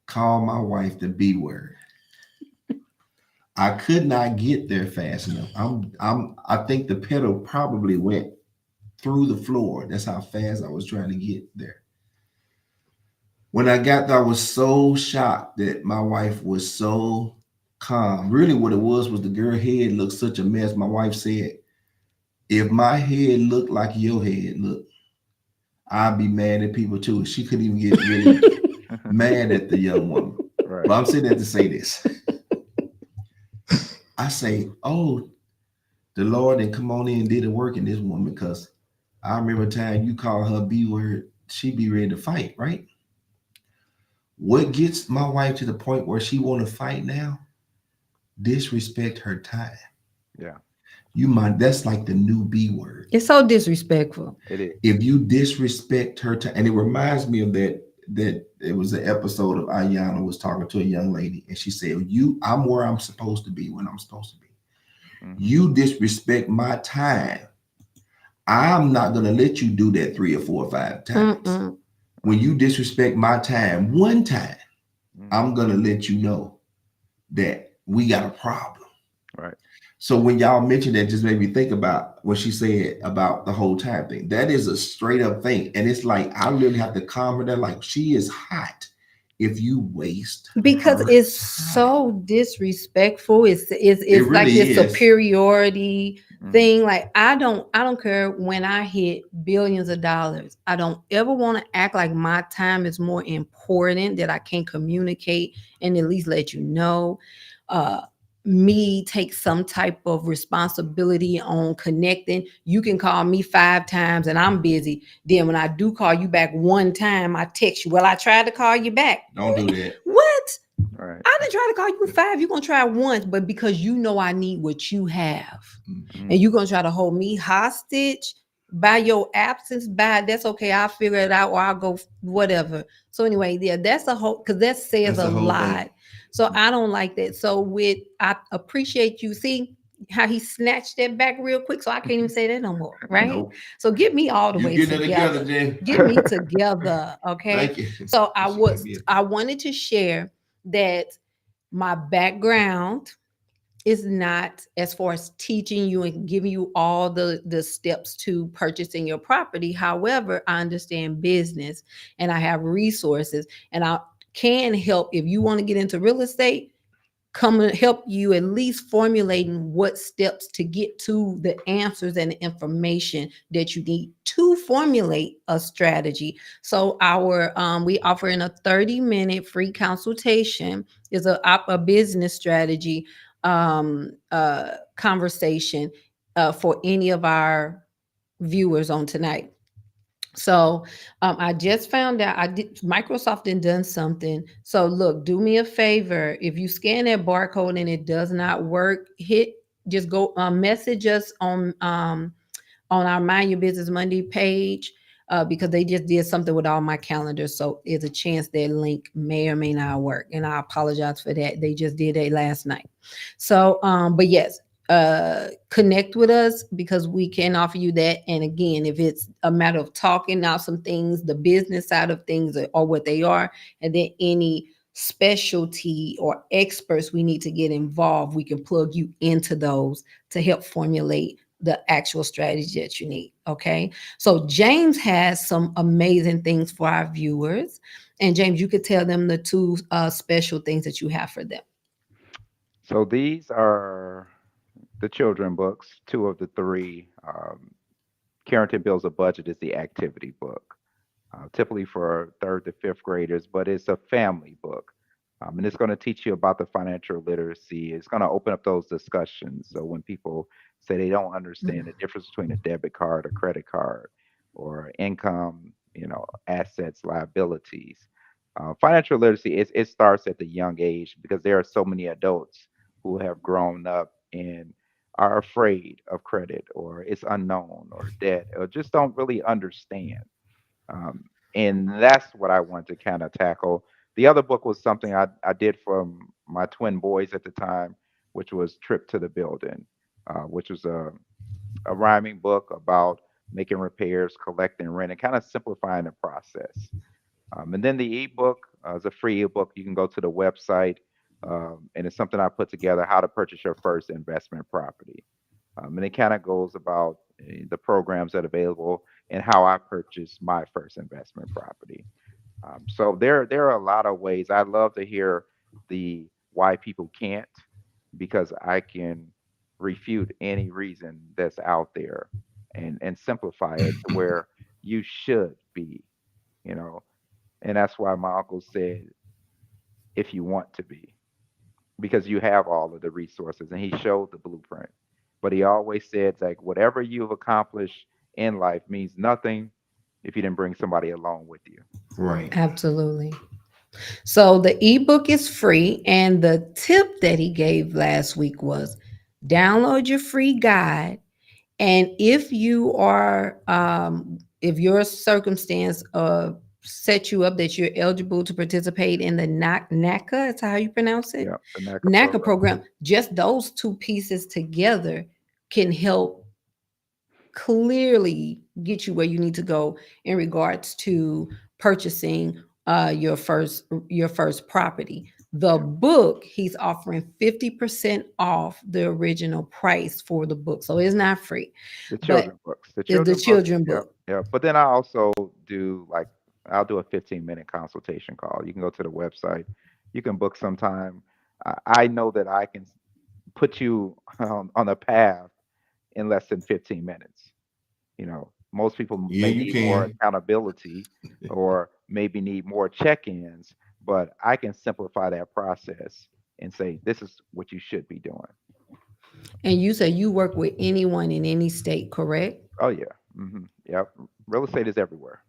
call my wife the B word. I could not get there fast enough. I think the pedal probably went through the floor. That's how fast I was trying to get there. When I got there, I was so shocked that my wife was so calm. Really what it was the girl head looked such a mess. My wife said, if my head looked like your head look, I'd be mad at people too. She couldn't even get really mad at the young woman. Right. But I'm sitting there to say this. I say, oh, the Lord didn't come on in and did the work in this woman, because I remember a time you call her B word, she be ready to fight, right? What gets my wife to the point where she want to fight now? Disrespect her time. Yeah. That's like the new B word. It's so disrespectful. It is. If you disrespect her time, and it reminds me of that it was an episode of Ayana was talking to a young lady, and she said, I'm where I'm supposed to be when I'm supposed to be. Mm-hmm. You disrespect my time, I'm not going to let you do that 3 or 4 or 5 times. Mm-mm. When you disrespect my time one time, I'm going to let you know that we got a problem. Right. So when y'all mentioned that, just made me think about what she said about the whole time thing. That is a straight up thing. And it's like, I literally have to calm her down. Like, she is hot if you waste. Because it's time. So disrespectful. It's really like this superiority thing. Like, I don't care when I hit billions of dollars. I don't ever want to act like my time is more important, that I can't communicate and at least let you know. Me take some type of responsibility on connecting. You can call me 5 times and I'm busy. Then when I do call you back one time, I text you, well, I tried to call you back. Don't do that. What? Right. I didn't try to call you 5. You're going to try once, but because you know I need what you have. Mm-hmm. And you're going to try to hold me hostage by your absence, that's okay. I'll figure it out, or I'll go whatever. So anyway, yeah, that's a whole, because that says a lot. Thing. So I don't like that. So I appreciate you. See how he snatched that back real quick. So I can't even say that no more. Right. Nope. So get me all the way together. Get me together. Okay. Thank you. So I wanted to share that my background is not as far as teaching you and giving you all the steps to purchasing your property. However, I understand business and I have resources, and I can help. If you want to get into real estate, come and help you at least formulating what steps to get to the answers and the information that you need to formulate a strategy. So we offer in a 30-minute free consultation is a business strategy conversation for any of our viewers on tonight. So I just found out Microsoft had done something. So look, do me a favor. If you scan that barcode and it does not work, just go message us on our Mind Your Business Monday page, because they just did something with all my calendars. So there's a chance that link may or may not work. And I apologize for that. They just did it last night. So, but yes, connect with us because we can offer you that. And again, if it's a matter of talking out some things, the business side of things or what they are, and then any specialty or experts we need to get involved, we can plug you into those to help formulate the actual strategy that you need. Okay. So James has some amazing things for our viewers. And James, you could tell them the two special things that you have for them. So these are the children books, two of the three. Carrington Builds a Budget is the activity book, typically for third to fifth graders, but it's a family book. And it's going to teach you about the financial literacy. It's going to open up those discussions. So when people say they don't understand the difference between a debit card, a credit card, or income, assets, liabilities, financial literacy, it starts at the young age because there are so many adults who have grown up and are afraid of credit or it's unknown or debt or just don't really understand. Um, and that's what I wanted to kind of tackle. The other book was something I did for my twin boys at the time, which was Trip to the Building, which was a rhyming book about making repairs, collecting rent, and kind of simplifying the process. And then the ebook is a free ebook. You can go to the website, and it's something I put together, how to purchase your first investment property. And it kind of goes about the programs that are available and how I purchased my first investment property. So there are a lot of ways. I love to hear the why people can't because I can refute any reason that's out there and simplify it to where you should be, you know. And that's why my uncle said, if you want to be, because you have all of the resources, and he showed the blueprint. But he always said, like, whatever you've accomplished in life means nothing if you didn't bring somebody along with you. Right. Absolutely. So the ebook is free. And the tip that he gave last week was download your free guide. And if your circumstance set you up that you're eligible to participate in the NACA, that's how you pronounce it, Yeah, the NACA NACA program. program, just those two pieces together can help clearly get you where you need to go in regards to purchasing your first property. The Yeah, book, he's offering 50% off the original price for the book. So it's not free, the but children books. The it's the children books. children Yeah, book. yeah. But then I also do like I'll do a 15-minute consultation call. You can go to the website. You can book some time. I know that I can put you on a path in less than 15 minutes. Most people Yeah, may you need more can. accountability or maybe need more check-ins, but I can simplify that process and say, this is what you should be doing. And you say you work with anyone in any state, correct? Oh yeah. Yep. Real estate is everywhere.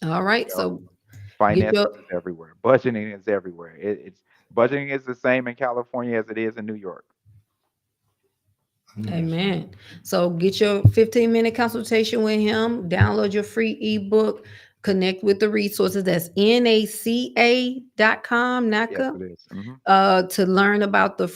All right. Yep. So get Finances your is everywhere. Budgeting is everywhere. It's budgeting is the same in California as it is in New York. Yes. Amen. So get your 15-minute consultation with him, download your free ebook, connect with the resources. That's NACA.com, Yes, NACA, it is. to learn about the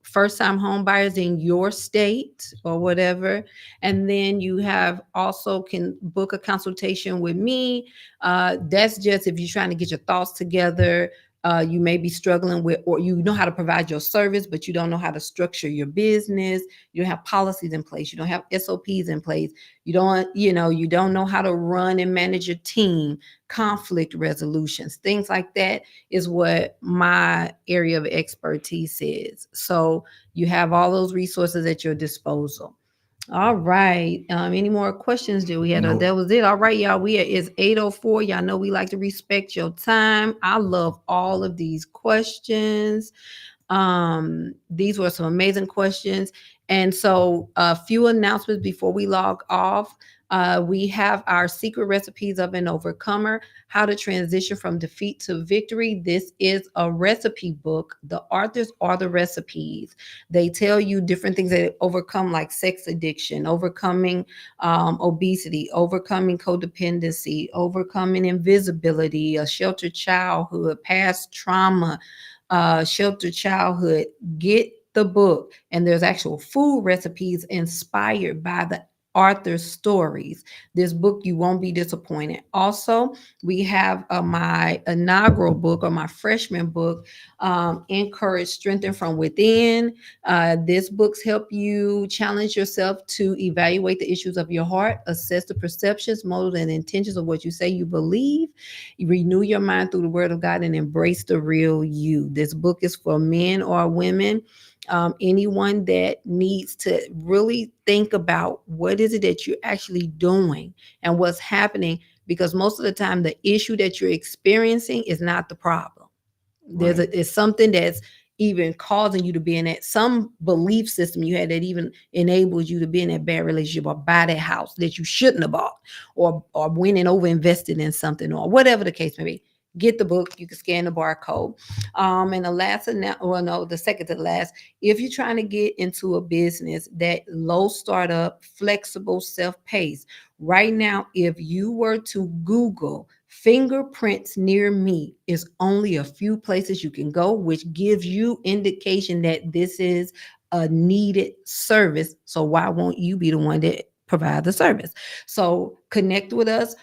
first time home buyers in your state or whatever. And then you have also can book a consultation with me. That's just if you're trying to get your thoughts together. You may be struggling with, or you know how to provide your service, but you don't know how to structure your business. You don't have policies in place. You don't have SOPs in place. You don't know how to run and manage your team, conflict resolutions, things like that is what my area of expertise is. So you have all those resources at your disposal. All right. Any more questions that we had? That Nope. was it. All right, y'all. It's 8:04. Y'all know we like to respect your time. I love all of these questions. These were some amazing questions. And so a few announcements before we log off. We have our secret recipes of an overcomer, how to transition from defeat to victory. This is a recipe book. The authors are the recipes. They tell you different things that overcome, like sex addiction, overcoming obesity, overcoming codependency, overcoming invisibility, a sheltered childhood, past trauma, sheltered childhood. Get the book, and there's actual food recipes inspired by the Arthur's Stories. This book, you won't be disappointed. Also, we have my inaugural book, or my freshman book, Encourage, Strengthen from Within. This books help you challenge yourself to evaluate the issues of your heart, assess the perceptions, motives, and intentions of what you say you believe, renew your mind through the Word of God, and embrace the real you. This book is for men or women, anyone that needs to really think about what is it that you're actually doing and what's happening, because most of the time the issue that you're experiencing is not the problem. It's something that's even causing you to be in that, some belief system you had that even enables you to be in that bad relationship, or buy that house that you shouldn't have bought, or went and over invested in something, or whatever the case may be. Get the book. You can scan the barcode. And the last, well, no, the second to the last, if you're trying to get into a business that low startup, flexible, self-paced, right now, if you were to Google fingerprints near me, is only a few places you can go, which gives you indication that this is a needed service. So why won't you be the one that provide the service? So connect with us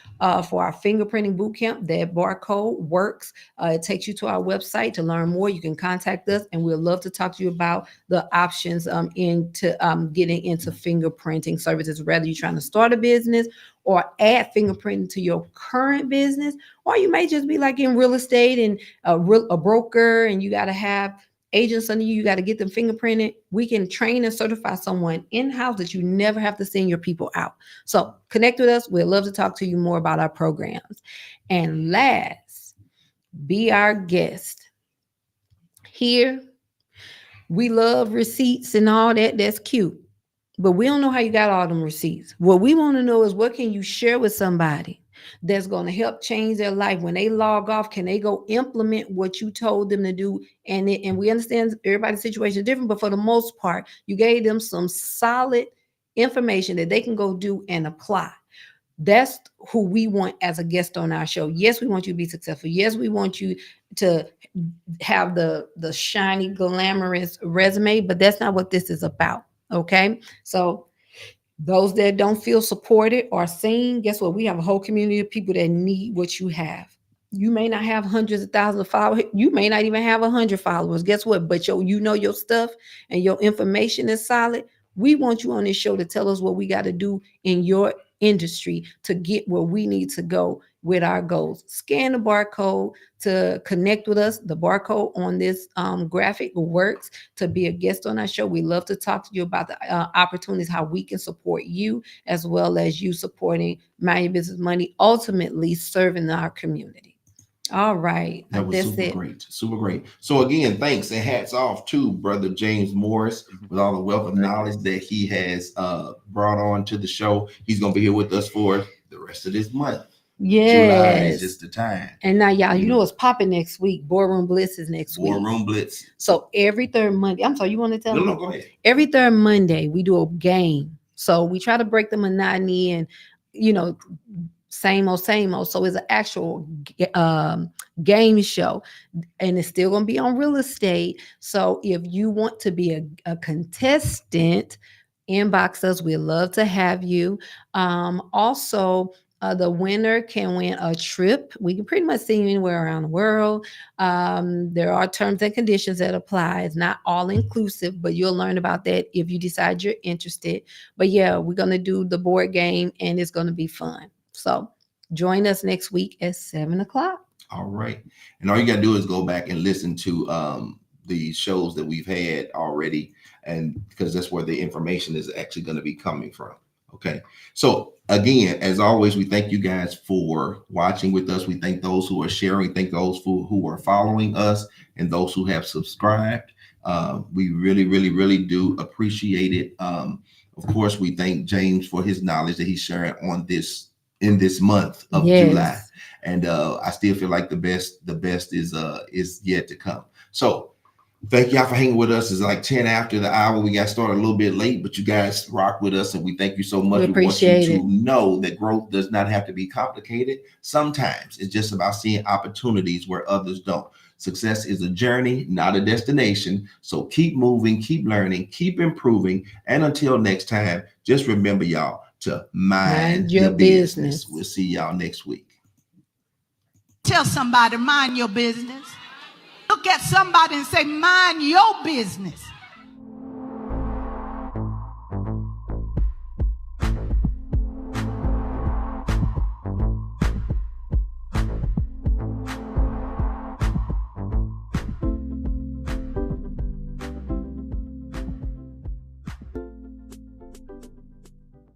for our fingerprinting bootcamp. That barcode works. It takes you to our website to learn more. You can contact us, and we'd love to talk to you about the options into getting into fingerprinting services, whether you're trying to start a business or add fingerprinting to your current business, or you may just be like in real estate and a broker, and you got to have agents under you, you got to get them fingerprinted. We can train and certify someone in-house that you never have to send your people out. So connect with us. We'd love to talk to you more about our programs. And last, be our guest. Here, we love receipts and all that. That's cute. But we don't know how you got all them receipts. What we want to know is, what can you share with somebody that's going to help change their life? When they log off, can they go implement what you told them to do? And we understand everybody's situation is different, but for the most part, you gave them some solid information that they can go do and apply. That's who we want as a guest on our show. Yes, we want you to be successful. Yes, we want you to have the shiny, glamorous resume, but that's not what this is about. Okay, so those that don't feel supported or seen, guess what? We have a whole community of people that need what you have. You may not have hundreds of thousands of followers. You may not even have 100 followers. Guess what? But you know your stuff and your information is solid. We want you on this show to tell us what we got to do in your industry to get where we need to go with our goals. Scan the barcode to connect with us. The barcode on this graphic works to be a guest on our show. We love to talk to you about the opportunities, how we can support you, as well as you supporting Mind Your Business Money, ultimately serving our community. All right. That was super great. Super great. So again, thanks and hats off to Brother James Morris with all the wealth of knowledge that he has brought on to the show. He's going to be here with us for the rest of this month. Yes. July is just the time. And now, y'all, you know what's popping next week? Boardroom Blitz is next week. Boardroom Blitz. So every third Monday, I'm sorry, you want to tell me? No, go ahead. Every third Monday, we do a game. So we try to break the monotony and, same old. So it's an actual game show, and it's still going to be on real estate. So if you want to be a contestant, inbox us. We'd love to have you. Also, the winner can win a trip. We can pretty much see you anywhere around the world. There are terms and conditions that apply. It's not all inclusive, but you'll learn about that if you decide you're interested. But yeah, we're going to do the board game, and it's going to be fun. So join us next week at 7:00. All right. And all you got to do is go back and listen to the shows that we've had already, and because that's where the information is actually going to be coming from. Okay. So again, as always, we thank you guys for watching with us. We thank those who are sharing, thank those who are following us, and those who have subscribed. We really, really, really do appreciate it. Of course, we thank James for his knowledge that he's sharing in this month of July. And I still feel like the best is yet to come. So thank y'all for hanging with us. It's like 10 after the hour. We got started a little bit late, but you guys rock with us, and we thank you so much. We appreciate want you to know that growth does not have to be complicated. Sometimes it's just about seeing opportunities where others don't. Success is a journey, not a destination. So keep moving, keep learning, keep improving. And until next time, just remember, y'all, to mind your your business. business. We'll see y'all next week. Tell somebody, mind your business. Look at somebody and say, mind your business.